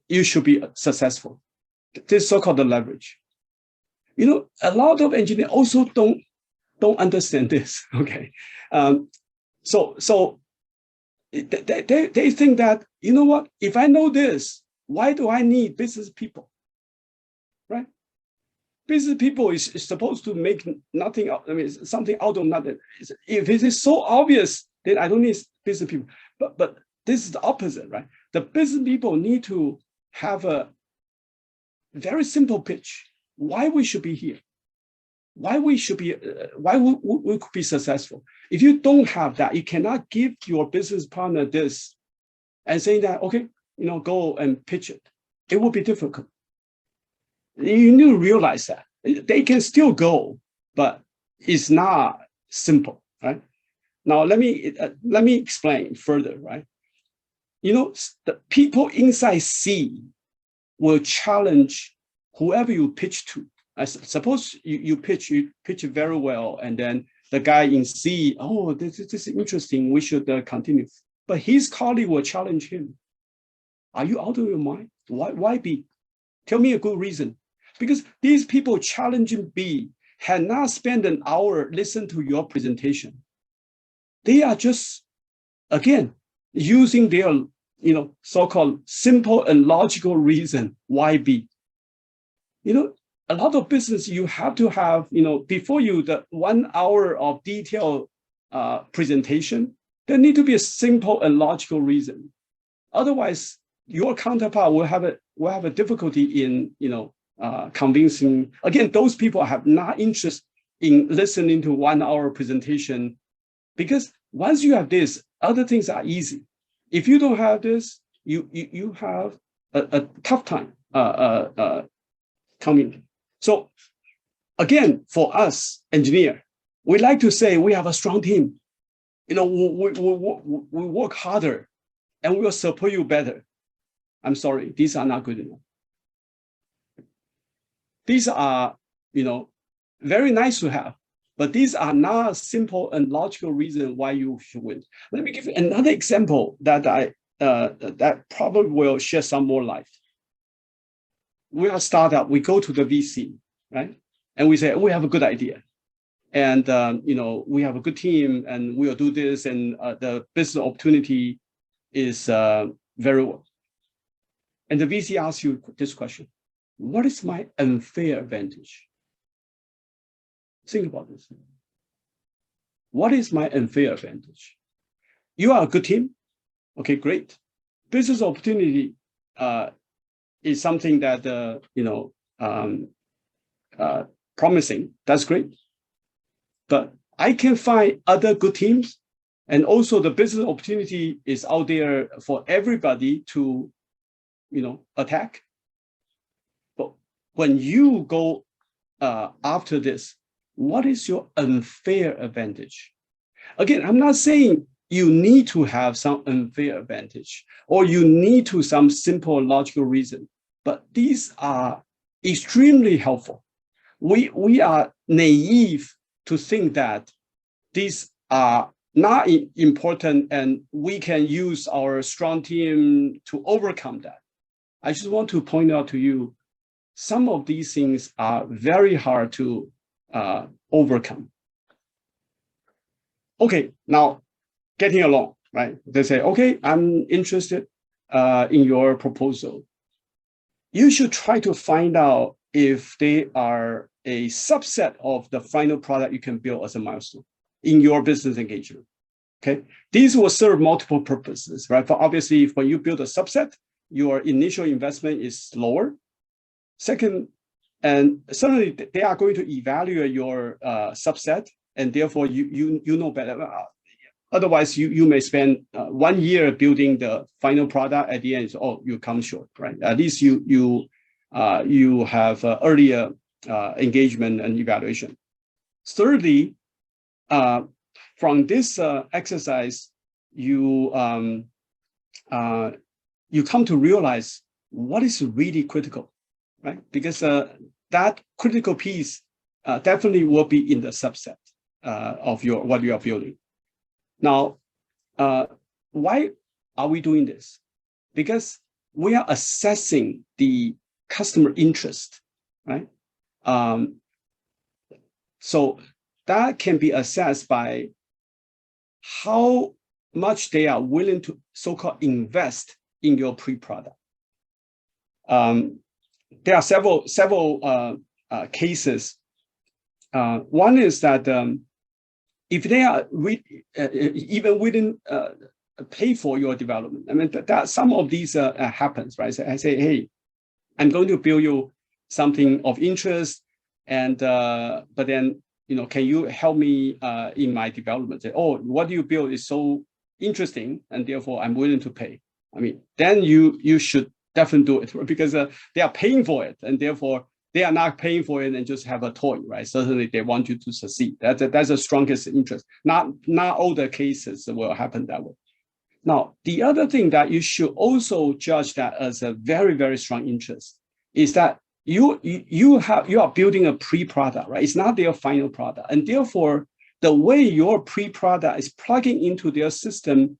you should be successful. This so-called leverage. A lot of engineers also don't understand this. Okay, so they think that if I know this, why do I need business people? Right? Business people is supposed to make nothing. Something out of nothing. If it is so obvious, then I don't need business people. But this is the opposite, right? The business people need to have a very simple pitch. Why we should be here? Why we could be successful? If you don't have that, you cannot give your business partner this and say that, okay, go and pitch it. It will be difficult. You need to realize that they can still go, but it's not simple, right? Now let me explain further, right? The people inside C will challenge whoever you pitch to. I suppose you pitch it very well, and then the guy in C, oh, this is interesting, we should continue. But his colleague will challenge him. Are you out of your mind? Why B? Tell me a good reason. Because these people challenging B had not spent an hour listening to your presentation, they are just, again, using their so-called simple and logical reason, why B. A lot of business you have to have, before the 1 hour of detailed presentation, there need to be a simple and logical reason. Otherwise, your counterpart will have a difficulty in convincing. Again, those people have not interest in listening to 1 hour presentation, because once you have this, other things are easy. If you don't have this, you have a tough time coming. So again, for us engineer, we like to say we have a strong team. We work harder and we will support you better. I'm sorry, these are not good enough. These are, very nice to have, but these are not simple and logical reason why you should win. Let me give you another example that that probably will shed some more light. We are a startup, we go to the VC, right? And we say, we have a good idea. And, we have a good team and we'll do this, and the business opportunity is very well. And the VC asks you this question: what is my unfair advantage? Think about this. What is my unfair advantage? You are a good team. Okay, great. Business opportunity is something that, promising. That's great. But I can find other good teams. And also the business opportunity is out there for everybody to, attack. But when you go after this, what is your unfair advantage? Again, I'm not saying you need to have some unfair advantage or you need to some simple logical reason, but these are extremely helpful. We are naive to think that these are not important and we can use our strong team to overcome that. I just want to point out to you, some of these things are very hard to overcome. Okay, now getting along, right? They say, okay, I'm interested in your proposal. You should try to find out if they are a subset of the final product you can build as a milestone in your business engagement. Okay, these will serve multiple purposes, right? For obviously, when you build a subset, your initial investment is lower. Second, and certainly they are going to evaluate your subset, and therefore you know better. Otherwise, you may spend 1 year building the final product. At the end, you come short, right? At least you have earlier engagement and evaluation. Thirdly, from this exercise, you come to realize what is really critical, right? Because that critical piece definitely will be in the subset of what you are building. Now, why are we doing this? Because we are assessing the customer interest, right? So that can be assessed by how much they are willing to so-called invest in your pre-product. There are several cases. One is that if they are even willing pay for your development, I mean, that some of these happens, right? So I say, hey, I'm going to build you something of interest, and but then can you help me in my development? Say, oh, what you build is so interesting, and therefore I'm willing to pay. I mean, then you should definitely do it, because they are paying for it, and therefore they are not paying for it and just have a toy, right? Certainly they want you to succeed. That's the strongest interest. Not all the cases will happen that way. Now, the other thing that you should also judge that as a very, very strong interest is that you are building a pre-product, right? It's not their final product. And therefore, the way your pre-product is plugging into their system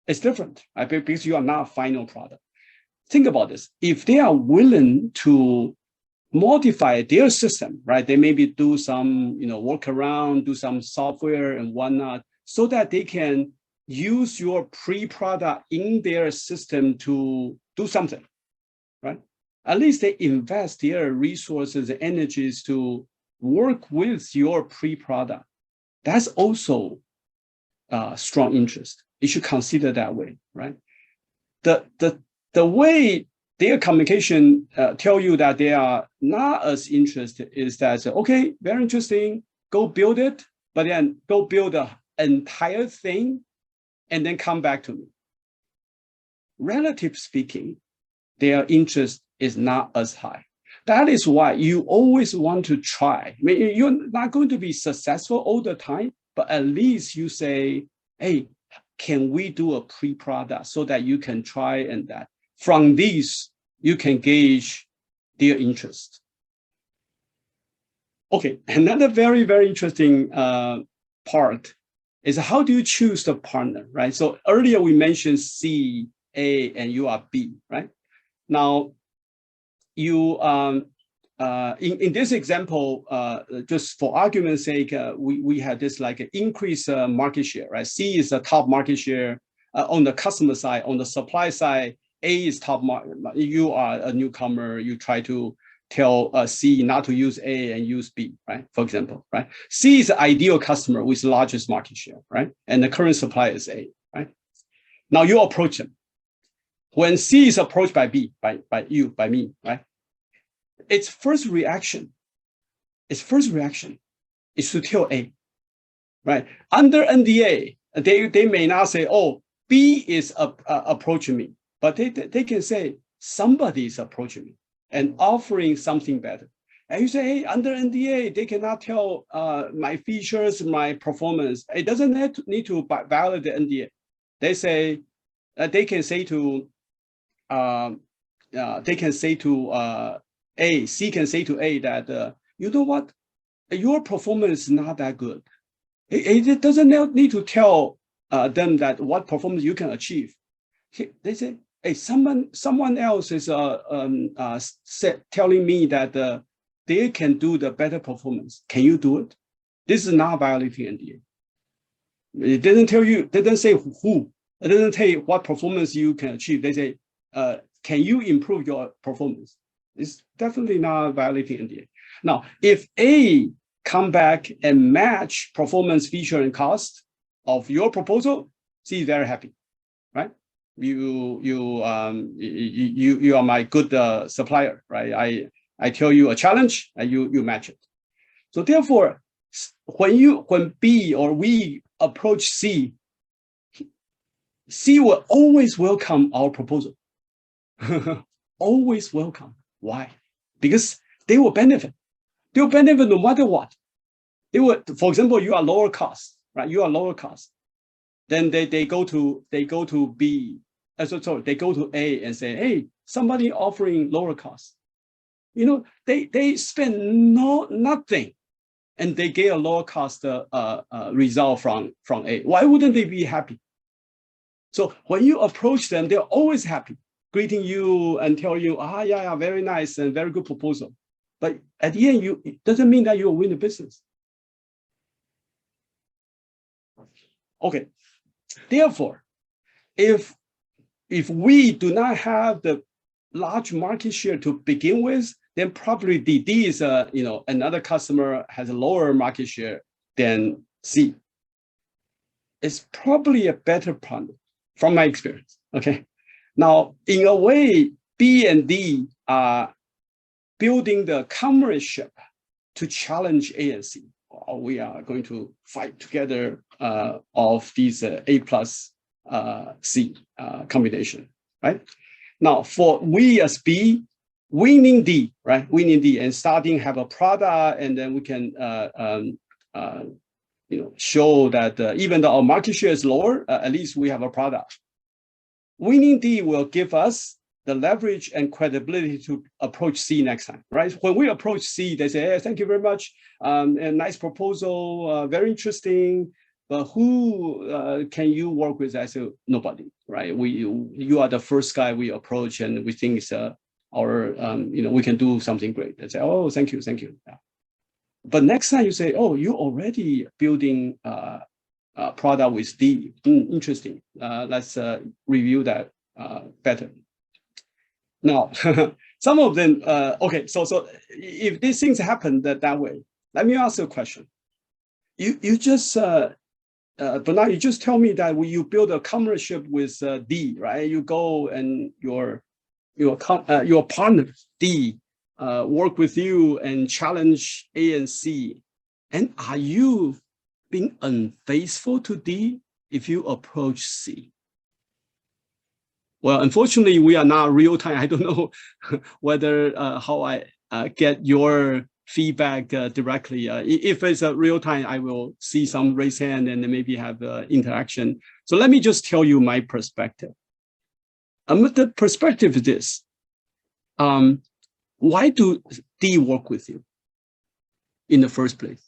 is different, right? Because you are not a final product. Think about this. If they are willing to modify their system, right? They maybe do some, workaround, do some software and whatnot, so that they can use your pre-product in their system to do something, right? At least they invest their resources and energies to work with your pre-product. That's also strong interest. You should consider that way, right? The way their communication tell you that they are not as interested is that, okay, very interesting, go build it, but then go build the entire thing and then come back to me. Relative speaking, their interest is not as high. That is why you always want to try. I mean, you're not going to be successful all the time, but at least you say, hey, can we do a pre-product so that you can try and that. From these, you can gauge their interest. Okay, another very, very interesting part is how do you choose the partner, right? So earlier we mentioned C, A, and you are B, right? Now, you in this example, just for argument's sake, we had this like increase market share, right? C is the top market share on the customer side. On the supply side, A is top market. You are a newcomer. You try to tell C not to use A and use B, right? For example, right? C is the ideal customer with the largest market share, right? And the current supply is A, right? Now you approach them. When C is approached by B, by you, by me, right? Its first reaction is to tell A, right? Under NDA, they may not say, oh, B is approaching me, but they can say somebody is approaching me and offering something better. And you say, hey, under NDA, they cannot tell my features, my performance. It doesn't need to violate the NDA. They say, they can say to A, C can say to A that, you know what, your performance is not that good. It doesn't need to tell them that what performance you can achieve. They say, hey, someone else is telling me that they can do the better performance. Can you do it? This is not violating NDA. It doesn't tell you, they don't say who. It doesn't tell you what performance you can achieve. They say, can you improve your performance? It's definitely not violating NDA. Now, if A come back and match performance, feature, and cost of your proposal, C is very happy, right? You are my good supplier, right? I tell you a challenge and you match it. So therefore, when B or we approach C, C will always welcome our proposal. Always welcome. Why? Because they will benefit. They will benefit no matter what. They will, for example, you are lower cost, right? You are lower cost. Then they go to B. Sorry, they go to A and say, hey, somebody offering lower cost. You know, they spend nothing, and they get a lower cost result from A. Why wouldn't they be happy? So when you approach them, they're always happy, greeting you and tell you, yeah, very nice and very good proposal. But at the end, it doesn't mean that you'll win the business. Okay, therefore, if we do not have the large market share to begin with, then probably D is another customer has a lower market share than C. It's probably a better partner from my experience. Okay. Now, in a way, B and D are building the comradeship to challenge A and C. We are going to fight together of these A plus C combination, right? Now, for we as B, winning D, right? Winning D and starting have a product, and then we can show that even though our market share is lower, at least we have a product. Winning D will give us the leverage and credibility to approach C next time, right? When we approach C, they say, hey, thank you very much, a nice proposal, very interesting, but who can you work with? I say, nobody, right? You are the first guy we approach, and we think it's or we can do something great. They say, oh, thank you. Yeah. But next time you say, oh, you're already building a product with D. Interesting. Let's review that better. Now, some of them, okay, so if these things happen that way, let me ask you a question. You just, Bernard, you just tell me that when you build a partnership with D, right? You go and your partner, D, work with you and challenge A and C. And are you being unfaithful to D if you approach C? Well, unfortunately, we are not real time. I don't know whether how I get your feedback directly. If it's a real time, I will see some raise hand and then maybe have interaction. So let me just tell you my perspective. The perspective is this. Why do D work with you in the first place?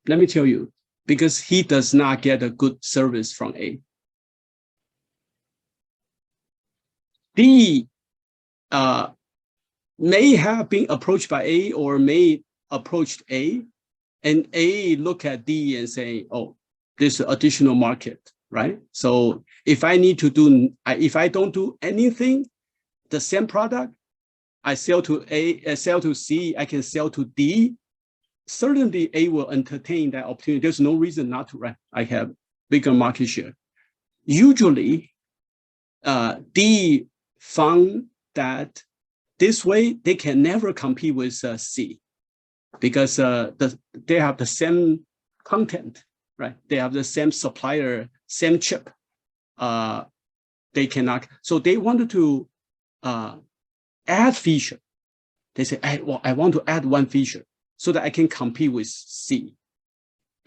Let me tell you, because he does not get a good service from A. D may have been approached by A or may approached A, and A look at D and say, oh, there's additional market, right? So if I need to do, if I don't do anything, the same product, I sell to A, I sell to C, I can sell to D, certainly A will entertain that opportunity. There's no reason not to, right? I have bigger market share. Usually, D found that this way they can never compete with C because they have the same content, right? They have the same supplier, same chip. They cannot, so they wanted to add feature. They say, well, I want to add one feature so that I can compete with C.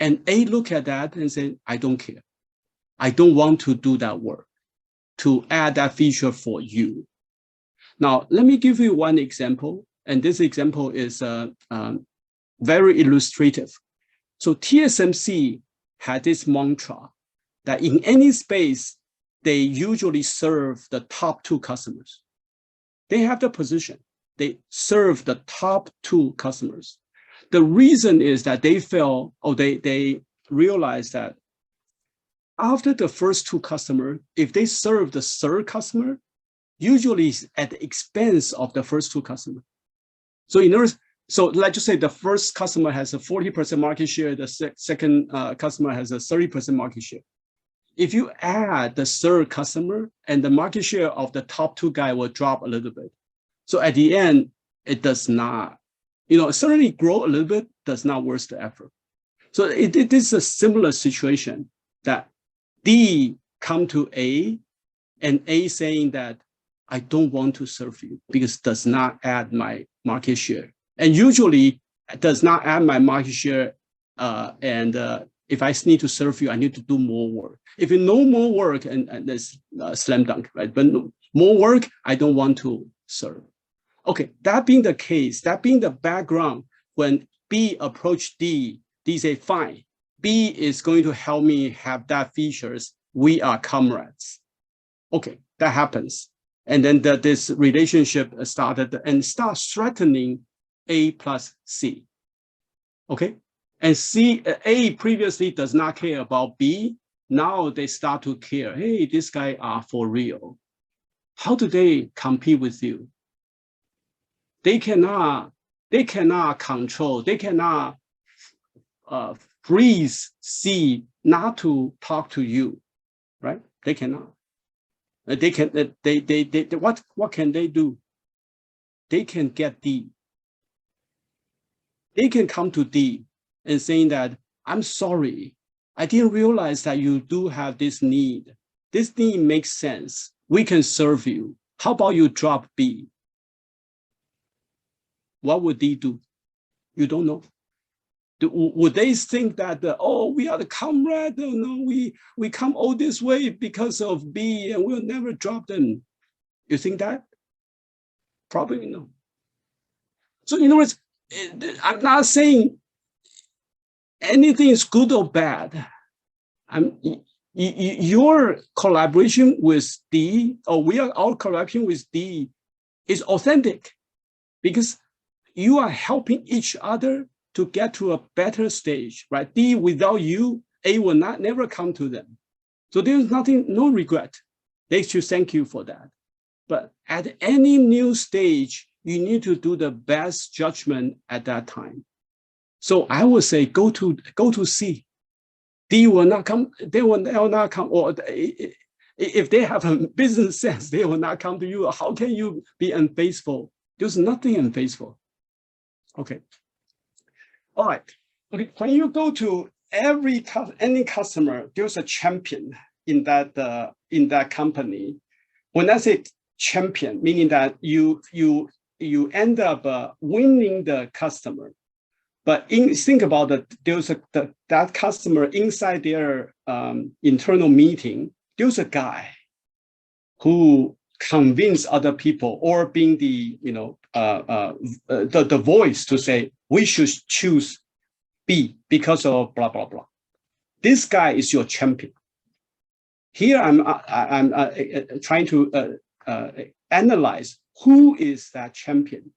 And A look at that and say, I don't care. I don't want to do that work to add that feature for you. Now, let me give you one example. And this example is very illustrative. So TSMC had this mantra that in any space, they usually serve the top 2 customers. They have the position. They serve the top 2 customers. The reason is that they felt, or they realized that after the first 2 customers, if they serve the third customer, usually it's at the expense of the first 2 customers. So in other words, so let's just say the first customer has a 40% market share, the second customer has a 30% market share. If you add the third customer and the market share of the top 2 guy will drop a little bit. So at the end, it does not, certainly grow a little bit, does not worth the effort. So it is a similar situation that D come to A and A saying that I don't want to serve you because it does not add my market share. And usually it does not add my market share. If I need to serve you, I need to do more work. If you know more work, and that's slam dunk, right? But no, more work, I don't want to serve. Okay, that being the case, that being the background, when B approached D, D say, fine, B is going to help me have that features. We are comrades. Okay, that happens. And then this relationship started and starts threatening A plus C. Okay, and A previously does not care about B. Now they start to care. Hey, this guy are for real. How do they compete with you? They cannot control. They cannot freeze C not to talk to you, right? They cannot. They can. What can they do? They can get D. They can come to D and saying that, I'm sorry, I didn't realize that you do have this need. This need makes sense. We can serve you. How about you drop B? What would D do? You don't know. Would they think that, oh, we are the comrade, oh, no, we come all this way because of B and we'll never drop them? You think that? Probably no. So in other words, I'm not saying anything is good or bad. Your collaboration with D, or our collaboration with D is authentic because you are helping each other to get to a better stage, right? D, without you, A will never come to them. So there's no regret. They should thank you for that. But at any new stage, you need to do the best judgment at that time. So I would say go to C. D will not come, they will not come, or if they have a business sense, they will not come to you. How can you be unfaithful? There's nothing unfaithful. Okay. All right. Okay. When you go to any customer, there's a champion in that company. When I say champion, meaning that you end up winning the customer. But think about it, there's that customer inside their internal meeting, there's a guy who convinced other people or being the voice to say, we should choose B because of blah, blah, blah. This guy is your champion. Here I'm trying to analyze who is that champion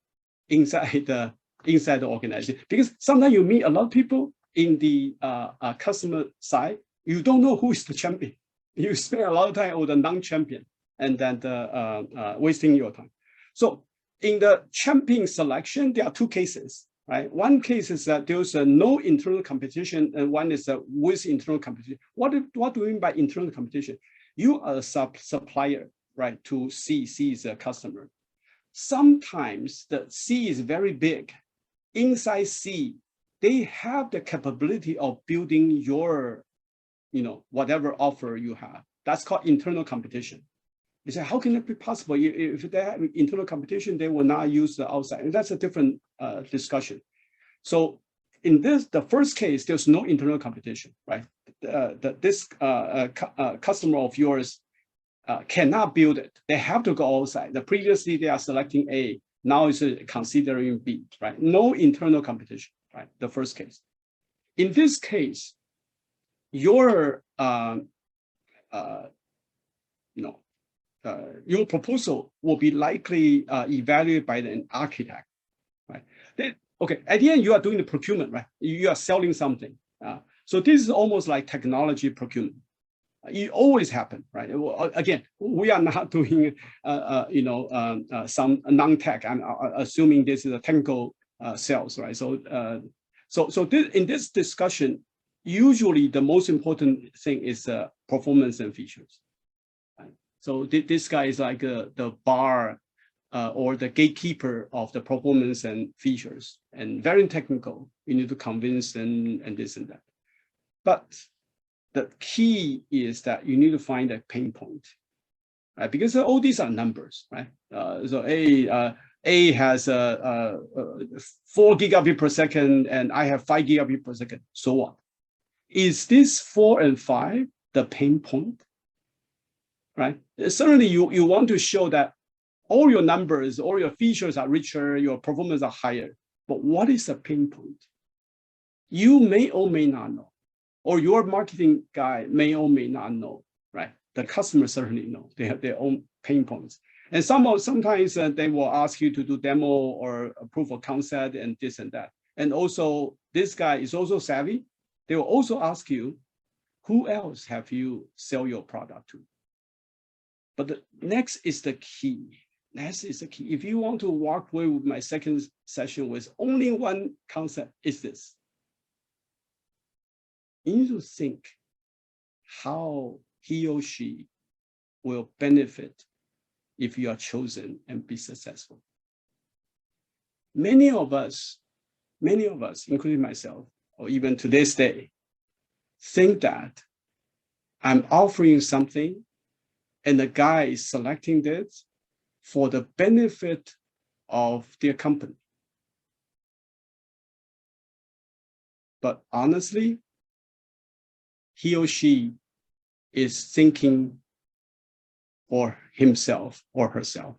inside the organization, because sometimes you meet a lot of people in the customer side, you don't know who is the champion. You spend a lot of time on the non-champion and then wasting your time. So in the champion selection, there are two cases, right? One case is that there's no internal competition, and one is with internal competition. What do we mean by internal competition? You are a supplier, right, to C. C is a customer. Sometimes the C is very big. Inside C, they have the capability of building your, whatever offer you have. That's called internal competition. You say, how can it be possible? If they have internal competition, they will not use the outside. And that's a different discussion. So in the first case, there's no internal competition, right? This customer of yours cannot build it. They have to go outside. Previously, they are selecting A. Now it's considering B, right? No internal competition, right? The first case. In this case, your proposal will be likely evaluated by an architect, right? Okay, at the end, you are doing the procurement, right? You are selling something. So this is almost like technology procurement. It always happens, right? Again, we are not doing, some non-tech. I'm assuming this is a technical sales, right? So, in this discussion, usually the most important thing is performance and features. Right? So this guy is like the bar or the gatekeeper of the performance and features, and very technical. You need to convince and this and that. But the key is that you need to find a pain point, right? Because all these are numbers, right? So A has 4 gigabit per second, and I have 5 gigabit per second. So what? Is this 4 and 5 the pain point, right? Certainly, you want to show that all your numbers, all your features are richer, your performance are higher. But what is the pain point? You may or may not know. Or your marketing guy may or may not know, right? The customers certainly know. They have their own pain points. And sometimes they will ask you to do demo or a proof of concept and this and that. And also, this guy is also savvy. They will also ask you, who else have you sell your product to? But the next is the key. Next is the key. If you want to walk away with my second session with only one concept, is this. You need to think how he or she will benefit if you are chosen and be successful. Many of us, including myself, or even to this day, think that I'm offering something and the guy is selecting this for the benefit of their company. But honestly, he or she is thinking for himself or herself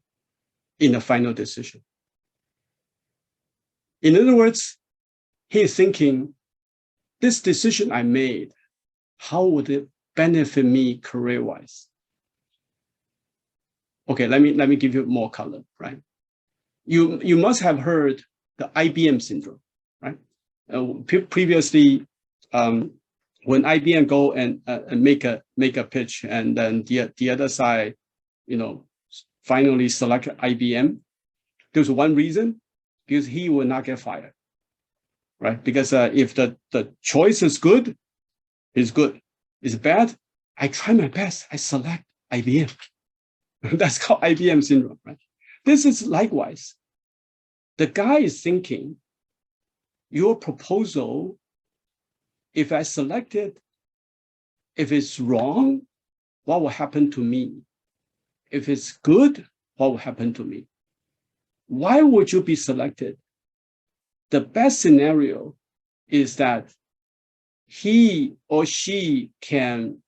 in a final decision. In other words, he is thinking, this decision I made, how would it benefit me career-wise? Okay, let me give you more color, right? You must have heard the IBM syndrome, right? Previously, when IBM go and make a pitch, and then the other side, finally select IBM. There's one reason, because he will not get fired, right? Because if the choice is good, it's good. It's bad, I try my best. I select IBM. That's called IBM syndrome, right? This is likewise. The guy is thinking, your proposal, if I select it, if it's wrong, what will happen to me? If it's good, what will happen to me? Why would you be selected? The best scenario is that he or she can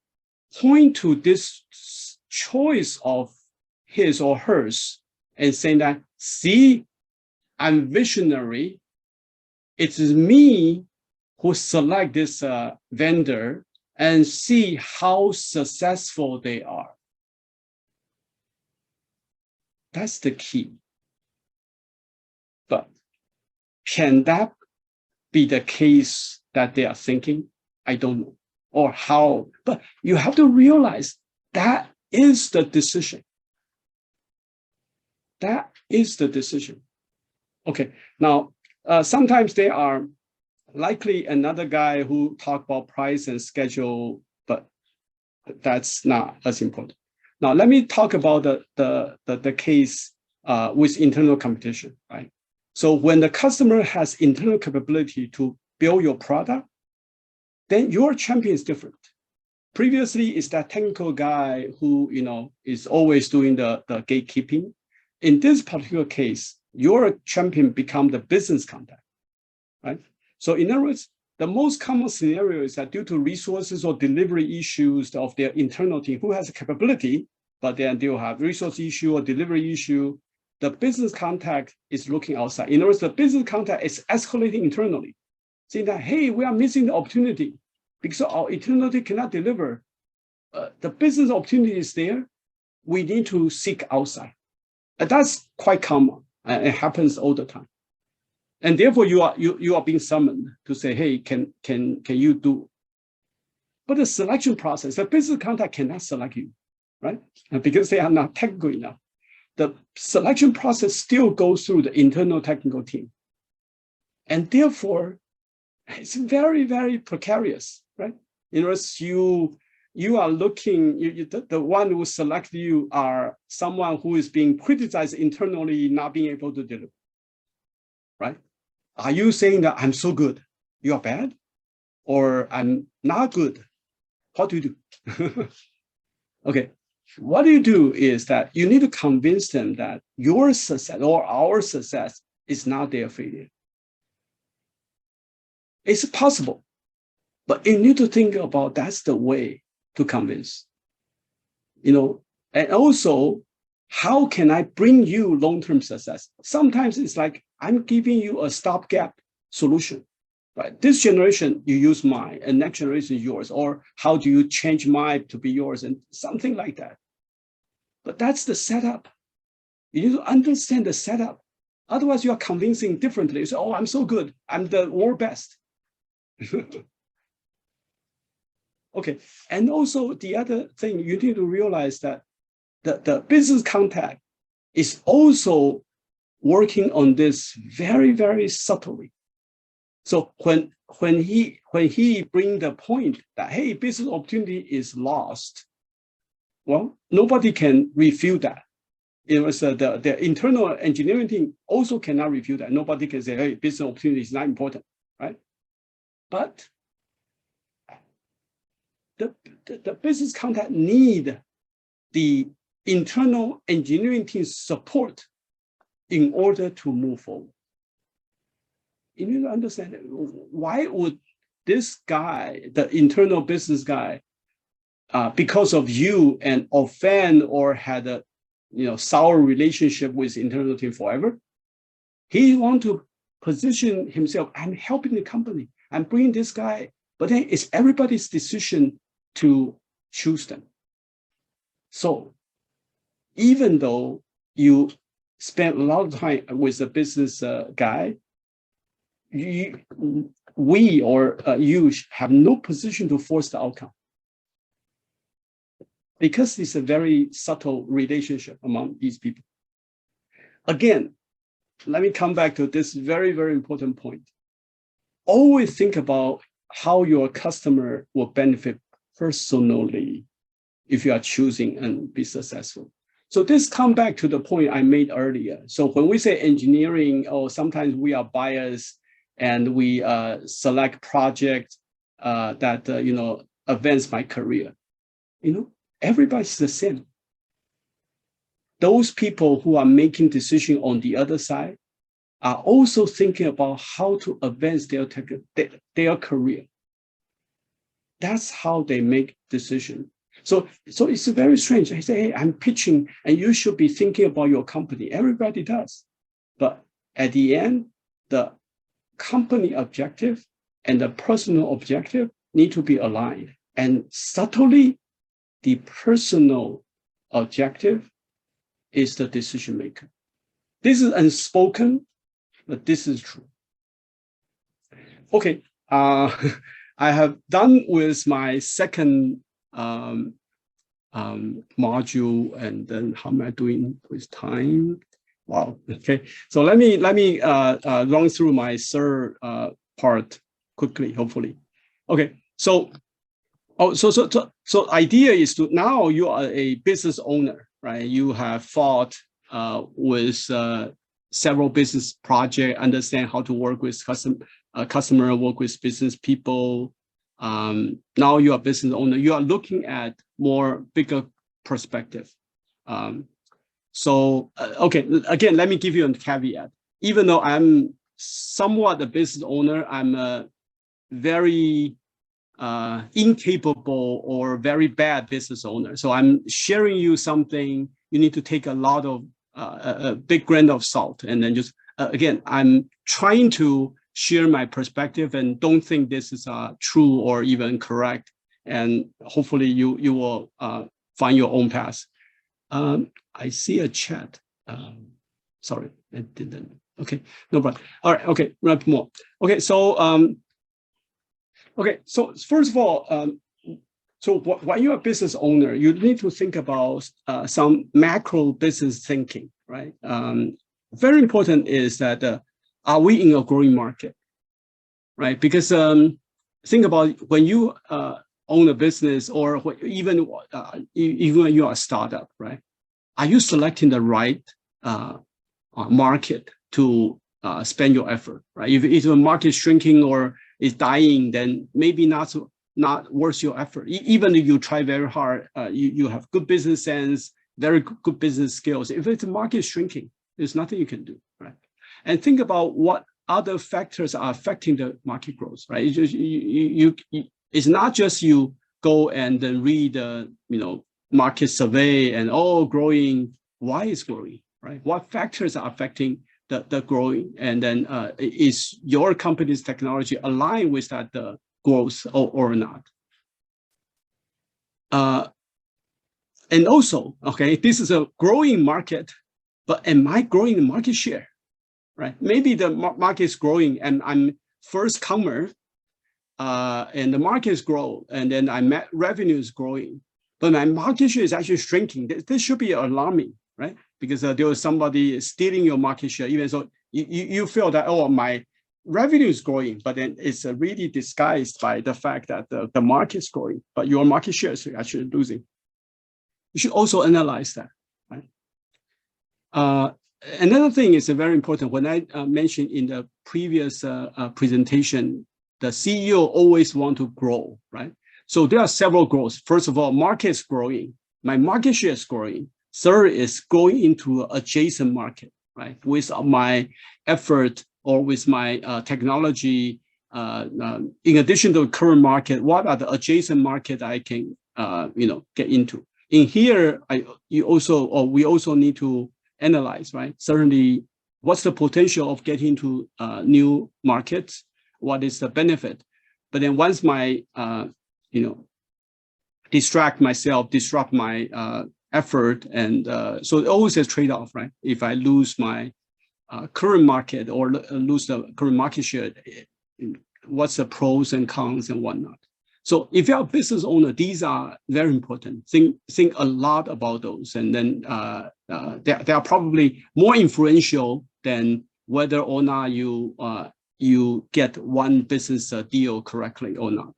point to this choice of his or hers and saying that, see, I'm visionary. It is me who select this vendor, and see how successful they are. That's the key. But can that be the case that they are thinking? I don't know. Or how, but you have to realize that is the decision. That is the decision. Okay, now, sometimes there are likely another guy who talk about price and schedule, but that's not as important. Now, let me talk about the case with internal competition, right? So when the customer has internal capability to build your product, then your champion is different. Previously, it's that technical guy who is always doing the gatekeeping. In this particular case, your champion become the business contact, right? So in other words, the most common scenario is that due to resources or delivery issues of their internal team who has a capability, but then they'll have resource issue or delivery issue, the business contact is looking outside. In other words, the business contact is escalating internally, saying that, hey, we are missing the opportunity because our internal team cannot deliver. The business opportunity is there. We need to seek outside. That's quite common. It happens all the time. And therefore, you are being summoned to say, hey, can you do? But the selection process, the business contact cannot select you, right? And because they are not technical enough. The selection process still goes through the internal technical team. And therefore, it's very, very precarious, right? In other words, you are looking, the one who select you are someone who is being criticized internally, not being able to deliver, right? Are you saying that I'm so good, you are bad? Or I'm not good? What do you do? Okay, what you do is that you need to convince them that your success or our success is not their failure. It's possible, but you need to think about that's the way to convince. And also, how can I bring you long-term success? Sometimes it's like I'm giving you a stopgap solution, right? This generation, you use mine, and next generation, yours. Or how do you change mine to be yours, and something like that. But that's the setup. You need to understand the setup. Otherwise, you are convincing differently. You say, oh, I'm so good. I'm the world best. Okay, and also the other thing you need to realize that the business contact is also working on this very, very subtly. So when he bring the point that, hey, business opportunity is lost, well, nobody can refute that. It was the internal engineering team also cannot refute that. Nobody can say, hey, business opportunity is not important, right? But the business contact need the internal engineering team's support in order to move forward. You need to understand why would this guy, the internal business guy, because of you and offend or had a sour relationship with internal team forever, he want to position himself. I'm helping the company. I'm bringing this guy, but then it's everybody's decision to choose them. So even though you spend a lot of time with a business guy, we or you have no position to force the outcome, because it's a very subtle relationship among these people. Again, let me come back to this very, very important point. Always think about how your customer will benefit personally if you are choosing and be successful. So this comes back to the point I made earlier. So when we say engineering, or sometimes we are biased and we select projects that advance my career. Everybody's the same. Those people who are making decisions on the other side are also thinking about how to advance their career. That's how they make decisions. So it's very strange. I say, hey, I'm pitching, and you should be thinking about your company. Everybody does. But at the end, the company objective and the personal objective need to be aligned. And subtly, the personal objective is the decision maker. This is unspoken, but this is true. Okay, I have done with my second module, and then how am I doing with time? Wow. Okay, so let me run through my third part quickly, hopefully. Okay, so idea is to, now you are a business owner, right? You have fought with several business projects, understand how to work with customer, work with business people. Now you are a business owner. You are looking at more bigger perspective. Okay, again, let me give you a caveat. Even though I'm somewhat a business owner, I'm a very incapable or very bad business owner. So I'm sharing you something. You need to take a lot of a big grain of salt, and then just again, I'm trying to share my perspective, and don't think this is true or even correct. And hopefully you will find your own path. I see a chat. Sorry, I didn't. Okay, no problem. All right. Okay, wrap more. Okay, so okay, so first of all, so when you're a business owner, you need to think about some macro business thinking, right? Very important is that are we in a growing market, right? Because think about when you own a business, or even when you are a startup, right? Are you selecting the right market to spend your effort, right? If the market is shrinking or is dying, then maybe not worth your effort. Even if you try very hard, you have good business sense, very good business skills. If the market is shrinking, there's nothing you can do, right? And think about what other factors are affecting the market growth, right? It's not just you go and then read the market survey and growing. Why is growing, right? What factors are affecting the growing, and then is your company's technology aligned with that growth or not? And also, okay, this is a growing market, but am I growing the market share, right? Maybe the market is growing and I'm first comer, and the market is growing, and then revenue is growing, but my market share is actually shrinking. This should be alarming, right? Because there was somebody stealing your market share. Even so, you feel that, oh, my revenue is growing, but then it's really disguised by the fact that the market is growing, but your market share is actually losing. You should also analyze that, right? Another thing is very important. When I mentioned in the previous presentation, the CEO always want to grow, right? So there are several growths. First of all, market is growing. My market share is growing. Third is going into adjacent market, right? With my effort or with my technology, in addition to the current market, what are the adjacent market I can, get into? In here, we also need to analyze, right? Certainly, what's the potential of getting into new markets? What is the benefit? But then once my, distract myself, disrupt my effort, and so it always a trade-off, right? If I lose my current market or lose the current market share, what's the pros and cons and whatnot. So if you're a business owner, these are very important. Think a lot about those, and then they are probably more influential than whether or not you get one business deal correctly or not.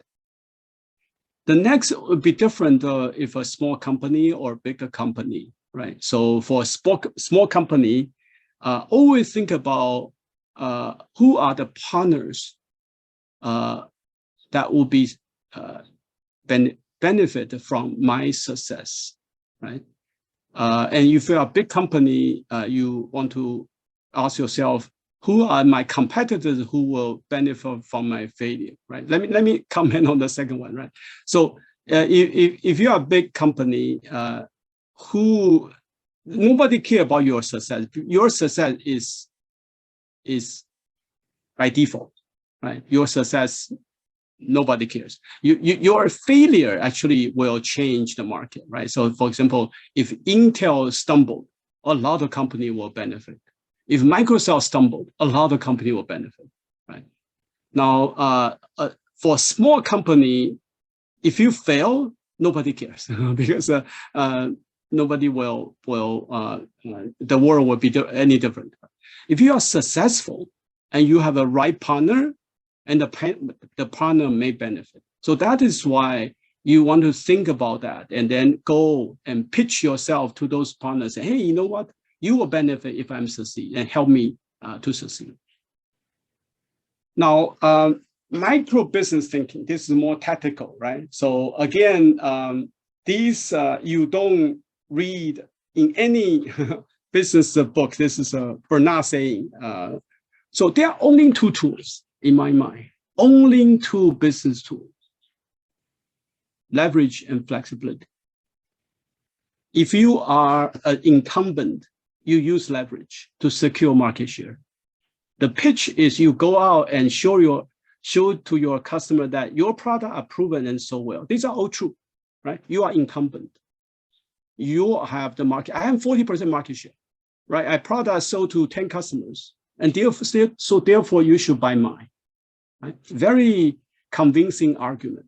The next would be different if a small company or bigger company, right? So for a small company, always think about who are the partners that will be benefit from my success, right? And if you're a big company, you want to ask yourself, who are my competitors who will benefit from my failure, right? Let me comment on the second one, right? So if you're a big company, nobody care about your success. Your success is by default, right? Your success, nobody cares. Your failure actually will change the market, right? So for example, if Intel stumbled, a lot of company will benefit. If Microsoft stumbled, a lot of company will benefit, right? Now, for a small company, if you fail, nobody cares because nobody will the world will be any different. If you are successful and you have a right partner, and the partner may benefit. So that is why you want to think about that and then go and pitch yourself to those partners. Say, hey, you know what? You will benefit if I'm succeed and help me to succeed. Now, micro business thinking, this is more tactical, right? So again, these you don't read in any business book. This is a Bernard saying. So there are only two tools in my mind, only two business tools: leverage and flexibility. If you are an incumbent, you use leverage to secure market share. The pitch is you go out and show to your customer that your product are proven and so well. These are all true, right? You are incumbent. You have the market. I have 40% market share, right? I product sold to 10 customers, and therefore you should buy mine. Right? Very convincing argument.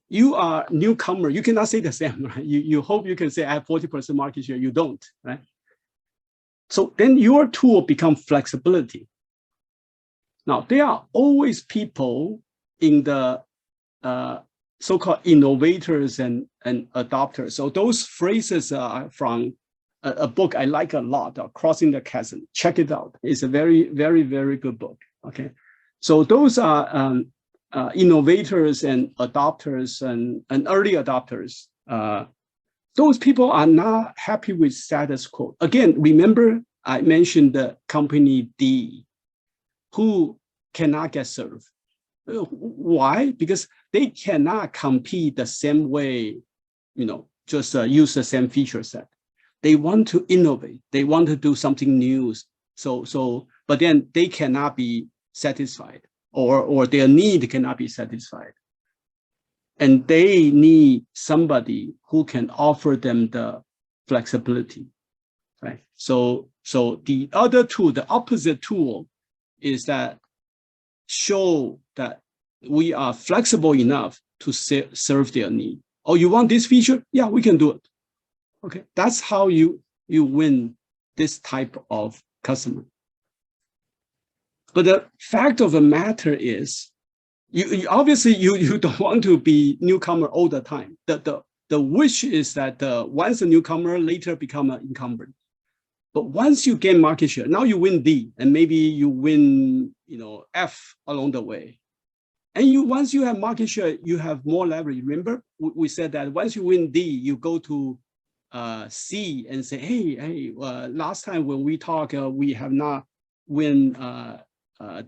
You are newcomer. You cannot say the same, right? You hope you can say I have 40% market share. You don't, right? So then your tool becomes flexibility. Now, there are always people in the so-called innovators and adopters. So those phrases are from a book I like a lot, Crossing the Chasm. Check it out. It's a very, very, very good book, okay? So those are innovators and adopters and early adopters. Those people are not happy with status quo. Again, remember I mentioned the company D who cannot get served. Why? Because they cannot compete the same way, just use the same feature set. They want to innovate. They want to do something new. But then they cannot be satisfied, or their need cannot be satisfied. And they need somebody who can offer them the flexibility, right? So the other tool, the opposite tool, is that show that we are flexible enough to serve their need. Oh, you want this feature? Yeah, we can do it. Okay, that's how you win this type of customer. But the fact of the matter is, you obviously you don't want to be newcomer all the time. The wish is that once a newcomer, later become an incumbent. But once you gain market share, now you win D, and maybe you win F along the way. And once you have market share, you have more leverage. Remember, we said that once you win D, you go to C and say, hey, last time when we talked, we have not win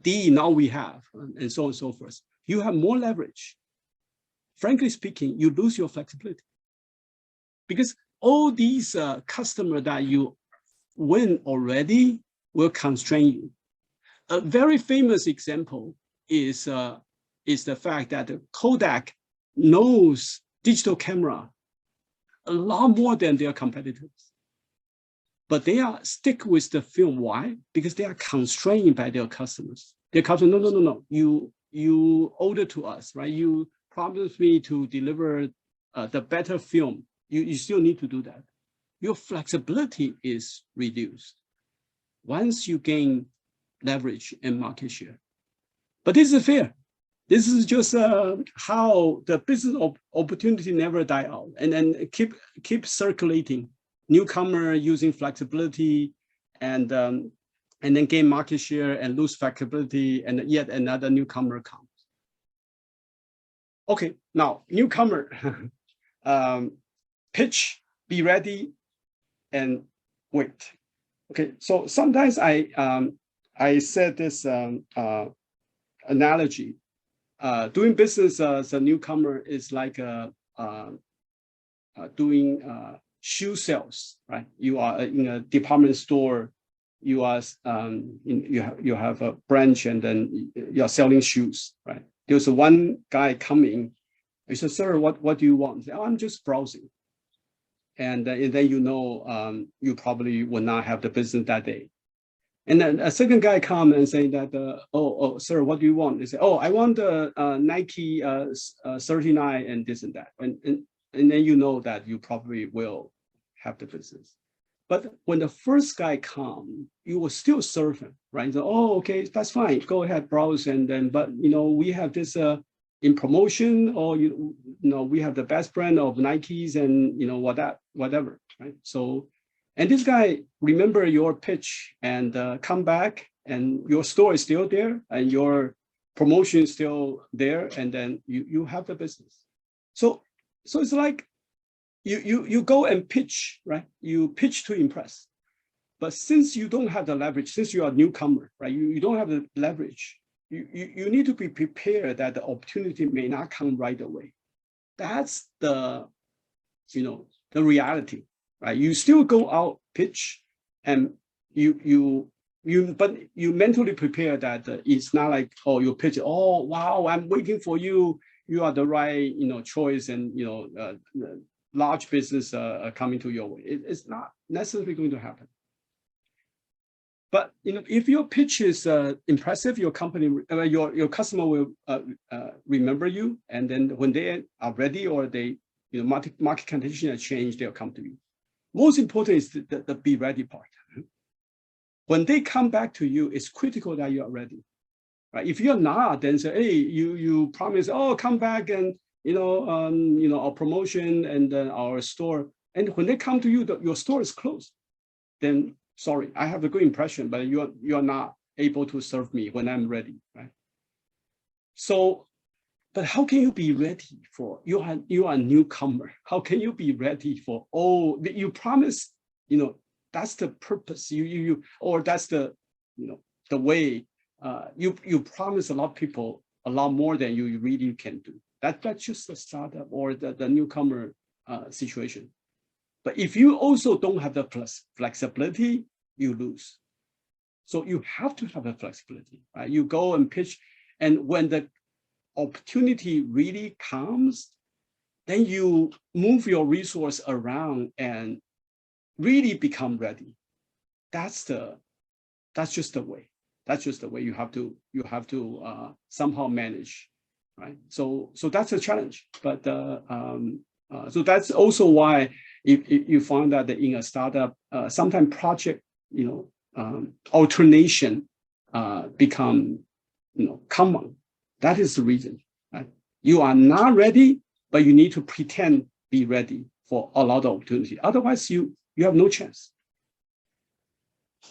D, now we have, and so on and so forth. You have more leverage. Frankly speaking, you lose your flexibility because all these customers that you win already will constrain you. A very famous example is the fact that Kodak knows digital camera a lot more than their competitors. But they are stick with the film. Why? Because they are constrained by their customers. Their customers, no. You order to us, right? You promised me to deliver the better film. You still need to do that. Your flexibility is reduced once you gain leverage and market share. But this is fair. This is just how the business opportunity never die out, and then keep circulating. Newcomer using flexibility, and then gain market share and lose flexibility, and yet another newcomer comes. Okay, now newcomer, pitch, be ready, and wait. Okay, so sometimes I said this analogy. Doing business as a newcomer is like doing shoe sales, right? You are in a department store. You are you have a branch, and then you are selling shoes, right? There's one guy coming. He says, "Sir, what do you want?" Say, "Oh, I'm just browsing." And then you probably will not have the business that day. And then a second guy come and say that, "Oh, sir, what do you want?" They say, "Oh, I want the Nike 39 and this and that." And then you know that you probably will have the business. But when the first guy comes, you will still serve him, right? So, "Oh, okay, that's fine. Go ahead, browse." And then, but we have this in promotion, or we have the best brand of Nikes, and whatever, right? So, and this guy remember your pitch and come back, and your store is still there, and your promotion is still there, and then you have the business. So it's like you go and pitch, right? You pitch to impress. But since you don't have the leverage, since you are a newcomer, right? You don't have the leverage. You need to be prepared that the opportunity may not come right away. That's the reality, right? You still go out pitch, and but you mentally prepare that it's not like, oh, you pitch, "Oh, wow, I'm waiting for you. You are the right choice," and large business coming to your way. It's not necessarily going to happen. But if your pitch is impressive, your company, your customer will remember you, and then when they are ready, or they market conditions change, they'll come to you. Most important is the be ready part. When they come back to you, it's critical that you are ready, right? If you're not, then say, "Hey, you promise, oh, come back, and our promotion and then our store," and when they come to you, your store is closed. Then sorry, I have a good impression, but you're not able to serve me when I'm ready, right? So, but how can you be ready for, you are a newcomer? How can you be ready for, you promise, that's the purpose, or that's the, the way, you promise a lot of people a lot more than you really can do. That's just the startup or the newcomer situation. But if you also don't have the flexibility, you lose. So you have to have the flexibility, right? You go and pitch, and when the opportunity really comes, then you move your resource around and really become ready. That's just the way. That's just the way you have to somehow manage, right? So that's a challenge. But so that's also why if you find that in a startup, sometimes project alternation become common. That is the reason, right? You are not ready, but you need to pretend be ready for a lot of opportunity. Otherwise, you have no chance.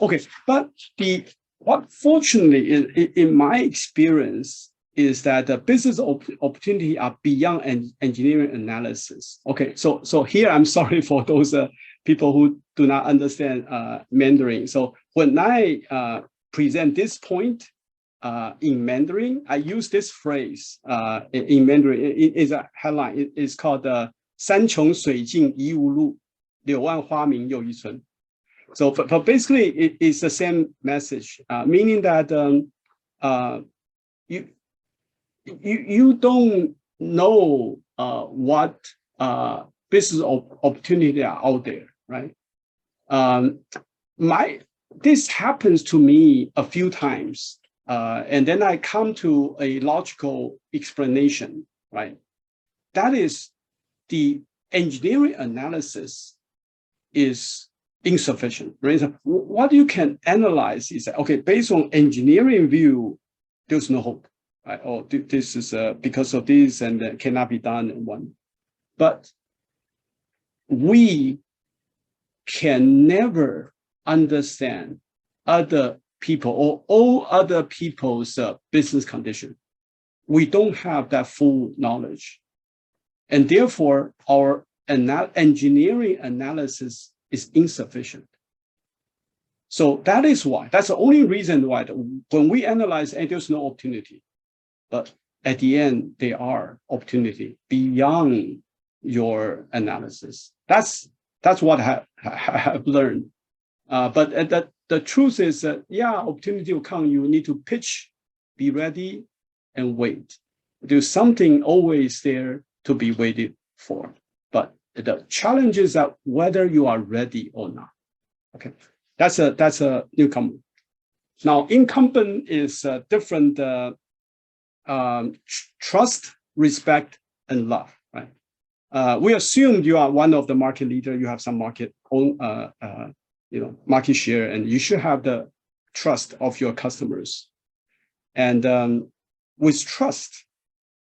Okay, but what fortunately in my experience is that the business opportunity are beyond engineering analysis. Okay, so here I'm sorry for those people who do not understand Mandarin. So when I present this point in Mandarin, I use this phrase in Mandarin. It is a headline. It's called 山穷水尽疑无路，柳暗花明又一村. So but basically it's the same message, meaning that you don't know what business opportunity are out there, right? This happens to me a few times, and then I come to a logical explanation, right? That is, the engineering analysis is insufficient, right? So what you can analyze is that, okay, based on engineering view, there's no hope, right? Or this is because of this and cannot be done in one. But we can never understand other people or all other people's business condition. We don't have that full knowledge. And therefore, our engineering analysis is insufficient. So that is why, that's the only reason why when we analyze, and there's no opportunity, but at the end, there are opportunity beyond your analysis. That's what I have learned. But the truth is that, yeah, opportunity will come. You need to pitch, be ready, and wait. There's something always there to be waited for. But the challenge is that whether you are ready or not. Okay, that's a newcomer. Now, incumbent is different. Trust, respect, and love. Right. We assume you are one of the market leader. You have some market market share, and you should have the trust of your customers. And with trust,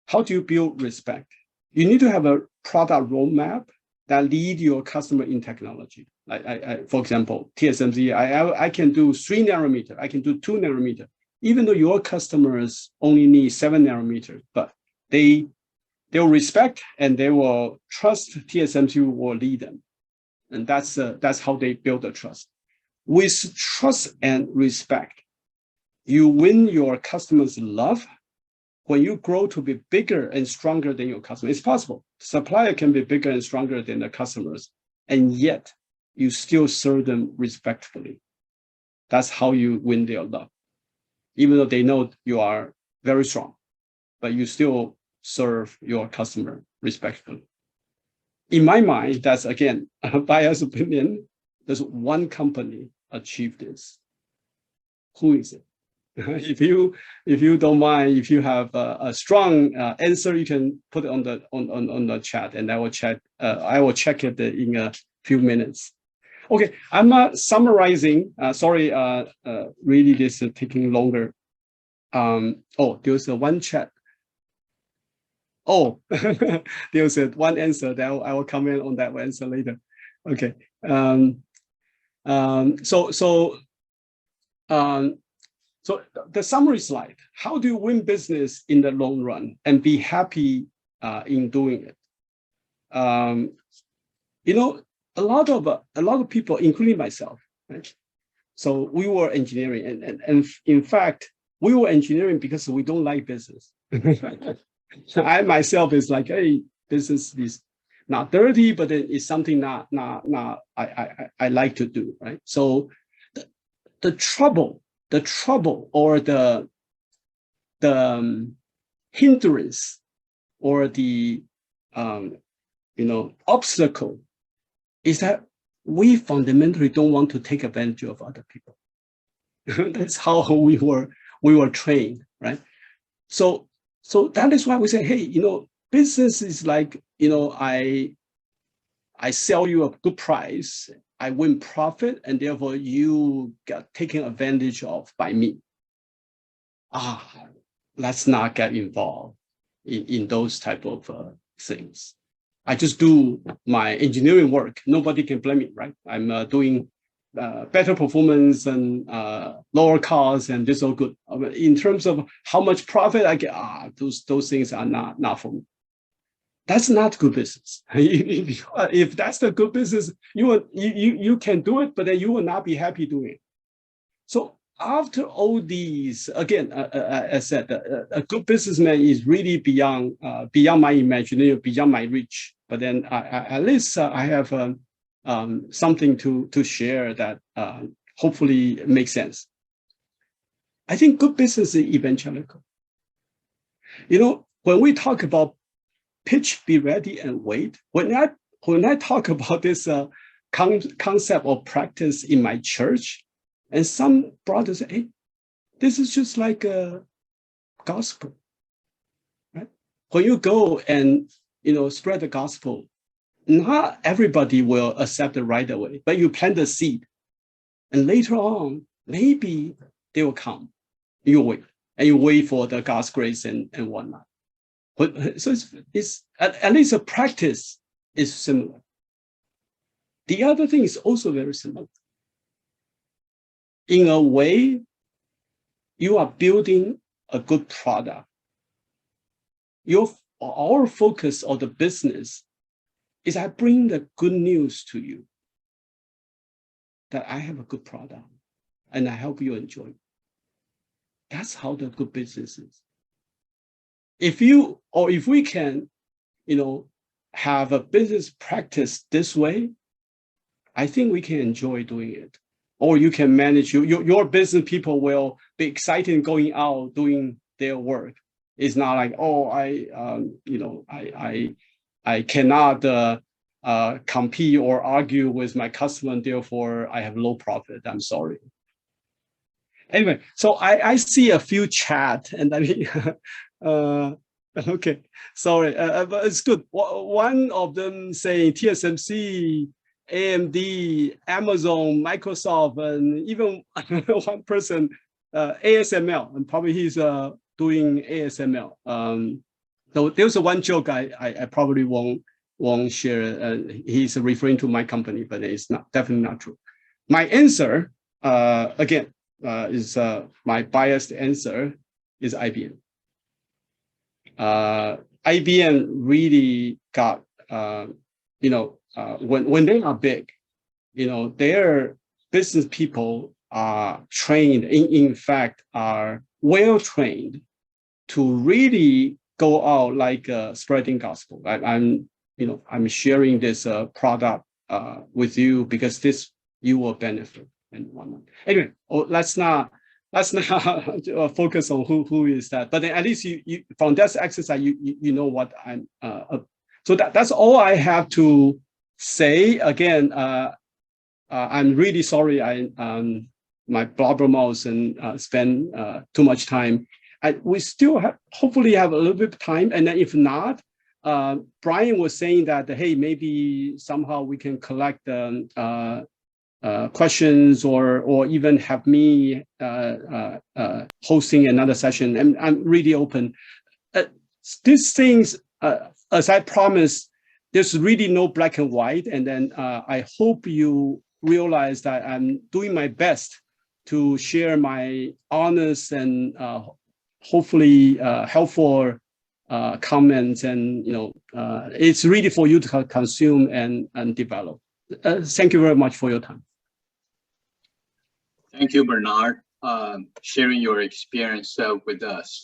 how do you build respect? You need to have a product roadmap that lead your customer in technology. For example, TSMC, I can do 3 nanometer, I can do 2 nanometer, even though your customers only need 7 nanometer, but they'll respect and they will trust TSMC will lead them. And that's how they build the trust. With trust and respect, you win your customers' love. When you grow to be bigger and stronger than your customer, it's possible. Supplier can be bigger and stronger than the customers, and yet you still serve them respectfully. That's how you win their love. Even though they know you are very strong, but you still serve your customer respectfully. In my mind, that's again a biased opinion. There's one company achieved this. Who is it? If you don't mind, if you have a strong answer, you can put it on the chat, and I will check it in a few minutes. Okay, I'm summarizing. Sorry, really this is taking longer. There's one chat. There's one answer that I will comment on that answer later. Okay. So the summary slide, how do you win business in the long run and be happy in doing it? A lot of people, including myself, right? So we were engineering, and in fact, we were engineering because we don't like business. So I myself is like, hey, business is not dirty, but it's something I like to do, right? So the trouble or the hindrance or the obstacle is that we fundamentally don't want to take advantage of other people. That's how we were trained, right? So that is why we say, hey, business is like, I sell you a good price, I win profit, and therefore you get taken advantage of by me. Let's not get involved in those type of things. I just do my engineering work. Nobody can blame me, right? I'm doing better performance and lower costs, and this is all good. In terms of how much profit I get, those things are not for me. That's not good business. If that's the good business, you can do it, but then you will not be happy doing it. So after all these, again, as I said, a good businessman is really beyond my imagination, beyond my reach. But then at least I have something to share that hopefully makes sense. I think good business is evangelical. When we talk about pitch, be ready, and wait. When I talk about this concept or practice in my church, and some brothers say, hey, this is just like a gospel, right? When you go and spread the gospel, not everybody will accept it right away, but you plant the seed, and later on, maybe they will come. You wait, and you wait for the God's grace and whatnot. But so it's at least a practice is similar. The other thing is also very similar. In a way, you are building a good product. Our focus of the business is I bring the good news to you that I have a good product and I help you enjoy it. That's how the good business is. If we can, have a business practice this way, I think we can enjoy doing it. Or you can manage, your business people will be excited going out doing their work. It's not like, I cannot compete or argue with my customer, and therefore I have low profit. I'm sorry. Anyway, so I see a few chat, and I mean, okay, sorry, but it's good. One of them saying TSMC, AMD, Amazon, Microsoft, and even one person, ASML, and probably he's doing ASML. So there's one joke I probably won't share. He's referring to my company, but it's definitely not true. My answer, again, is my biased answer is IBM. IBM really got, when they are big, their business people are trained, in fact, are well trained to really go out like spreading gospel. I'm sharing this product with you because you will benefit and whatnot. Anyway, let's not focus on who is that. But then at least you from that exercise you know what I'm. So that's all I have to say. Again, I'm really sorry my blabber mouth and spend too much time. We still hopefully have a little bit of time, and then if not, Brian was saying that hey, maybe somehow we can collect questions or even have me hosting another session, and I'm really open. These things, as I promised, there's really no black and white, and then I hope you realize that I'm doing my best to share my honest and hopefully helpful comments, and it's really for you to consume and develop. Thank you very much for your time. Thank you, Bernard, sharing your experience with us.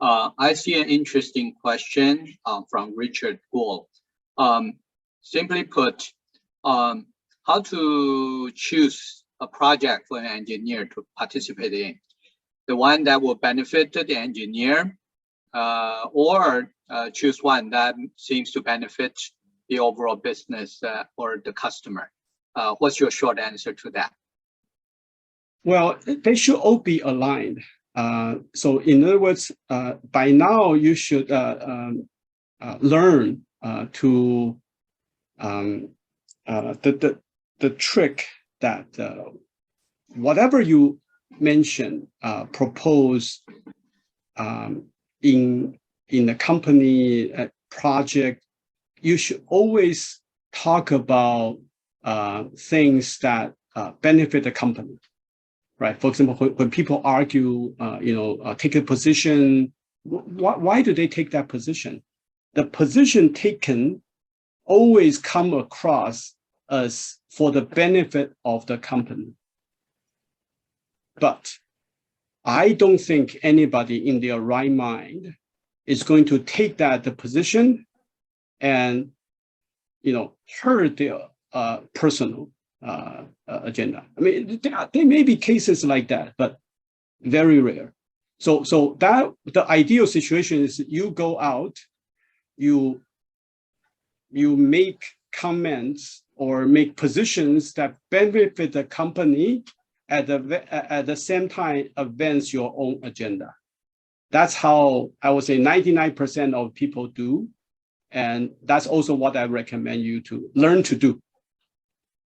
I see an interesting question from Richard Gould. Simply put, how to choose a project for an engineer to participate in? The one that will benefit the engineer, or choose one that seems to benefit the overall business or the customer? What's your short answer to that? Well, they should all be aligned. So in other words, by now you should learn to the trick that whatever you mention, propose in the company project, you should always talk about things that benefit the company. Right. For example, when people argue, take a position, why do they take that position? The position taken always come across as for the benefit of the company. But I don't think anybody in their right mind is going to take the position and, hurt their personal agenda. I mean, there may be cases like that, but very rare. So that the ideal situation is you go out you make comments or make positions that benefit the company at the same time advance your own agenda. That's how I would say 99% of people do. And that's also what I recommend you to learn to do.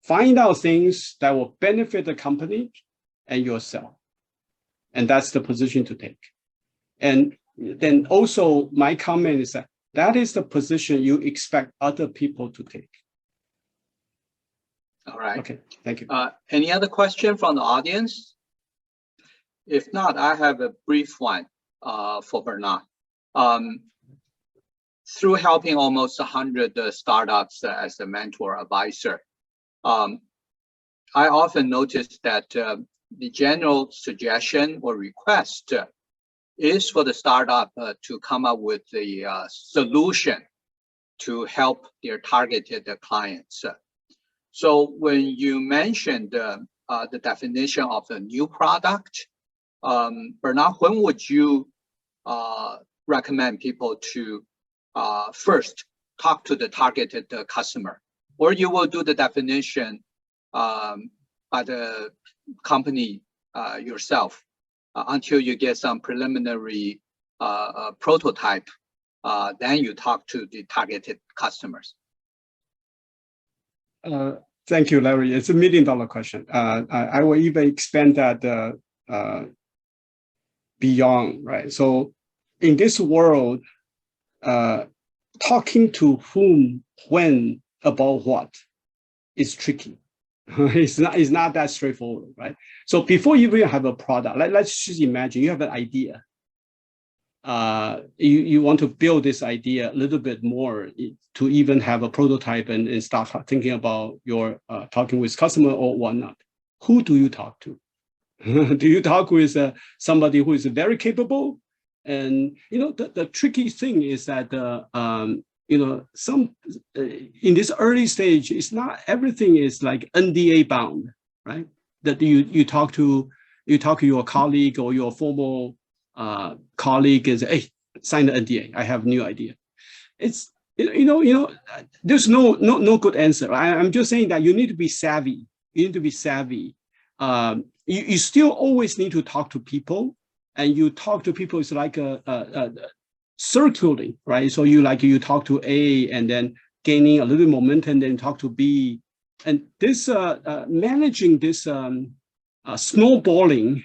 Find out things that will benefit the company and yourself. And that's the position to take. And then also my comment is that that is the position you expect other people to take. All right. Okay, thank you. Any other question from the audience? If not, I have a brief one for Bernard. Through helping almost 100 startups as a mentor advisor, I often notice that the general suggestion or request is for the startup to come up with a solution to help their targeted clients. So when you mentioned the definition of a new product, Bernard, when would you recommend people to first talk to the targeted customer? Or you will do the definition by the company yourself until you get some preliminary prototype, then you talk to the targeted customers. Thank you, Larry. It's $1 million question. I will even expand that beyond, right? So in this world, talking to whom, when, about what is tricky. It's not that straightforward, right? So before you even have a product, let's just imagine you have an idea. You want to build this idea a little bit more to even have a prototype and start thinking about your talking with customer or whatnot. Who do you talk to? Do you talk with somebody who is very capable? And the tricky thing is that in this early stage, it's not everything is like NDA bound, right? That you talk to your colleague or your former colleague and say, hey, sign the NDA. I have a new idea. It's there's no good answer. I'm just saying that you need to be savvy. You need to be savvy. You still always need to talk to people, and you talk to people. It's like a circulating, right? So you talk to A and then gaining a little momentum, then talk to B, and this managing this snowballing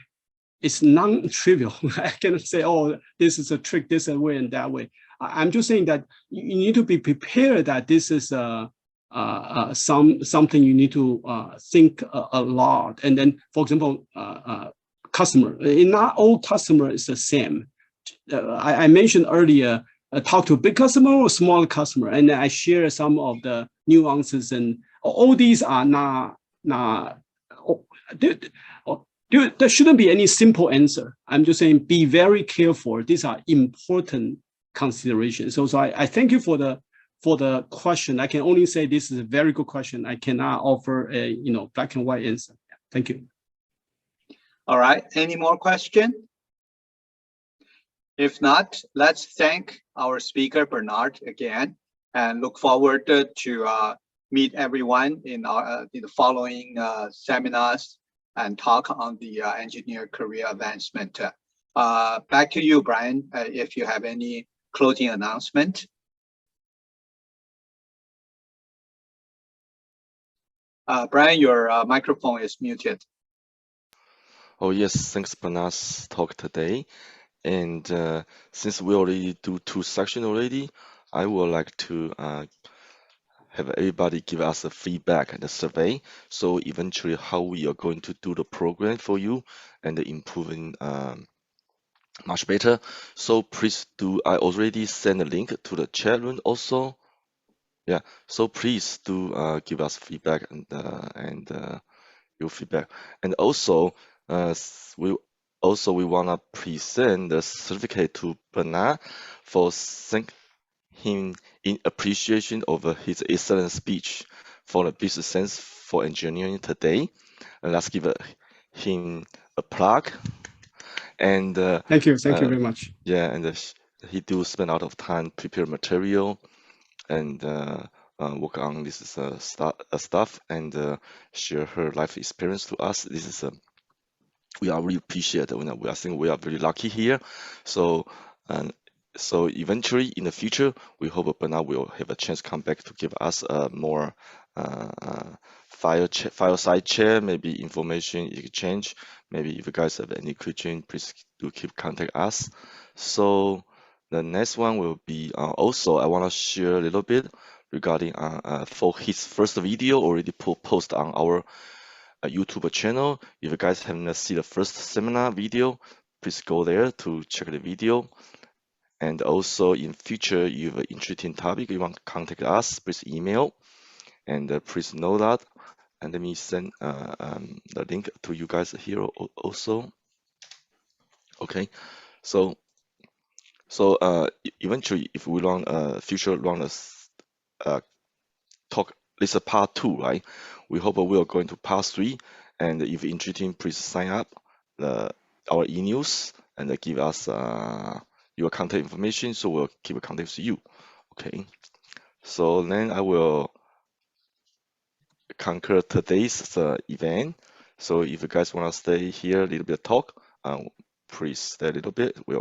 is non-trivial. I cannot say, oh, this is a trick this way and that way. I'm just saying that you need to be prepared that this is something you need to think a lot. And then, for example, customer. Not all customer is the same. I mentioned earlier, talk to big customer or small customer, and I share some of the nuances, and all these are not there shouldn't be any simple answer. I'm just saying be very careful. These are important considerations. So I thank you for the question. I can only say this is a very good question. I cannot offer a black and white answer. Thank you. All right. Any more questions? If not, let's thank our speaker Bernard again, and look forward to meet everyone in the following seminars and talk on the engineer career advancement. Back to you, Brian, if you have any closing announcement. Brian, your microphone is muted. Oh yes, thanks Bernard's talk today. And since we already do 2 sections already, I would like to have everybody give us a feedback and a survey. So eventually how we are going to do the program for you and improving much better. So please do, I already sent a link to the chat room also. Yeah, so please do give us feedback and your feedback. And also we want to present the certificate to Bernard for thank him in appreciation of his excellent speech for the business sense for engineering today. Let's give him a plug. And thank you very much. Yeah, and he do spend a lot of time prepare material and work on this stuff and share her life experience to us. This is we are really appreciate it. I think we are very lucky here. So so eventually in the future, we hope Bernard will have a chance to come back to give us a more fireside chat, maybe information exchange. Maybe if you guys have any question, please do keep contact us. So the next one will be also I want to share a little bit regarding for his first video already post on our YouTube channel. If you guys haven't seen the first seminar video, please go there to check the video. And also in future, if you have an interesting topic you want to contact us, please email. And please know that. And let me send the link to you guys here also. Okay, so eventually, if we run future run a talk, this is part 2, right? We hope we are going to part 3. And if you're interested, please sign up our e-news and give us your contact information, so we'll keep contact with you. Okay, so then I will conclude today's event. So if you guys want to stay here a little bit talk, please stay a little bit. We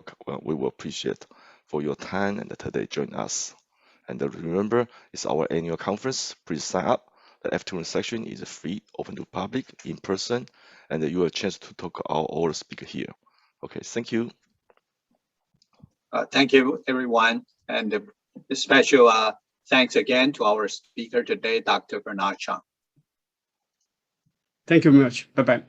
will appreciate for your time and today join us. And remember, it's our annual conference. Please sign up. The afternoon section is free, open to public, in person, and you have a chance to talk to all the speakers here. Okay, thank you. Thank you, everyone. And a special thanks again to our speaker today, Dr. Bernard Shung. Thank you very much. Bye-bye.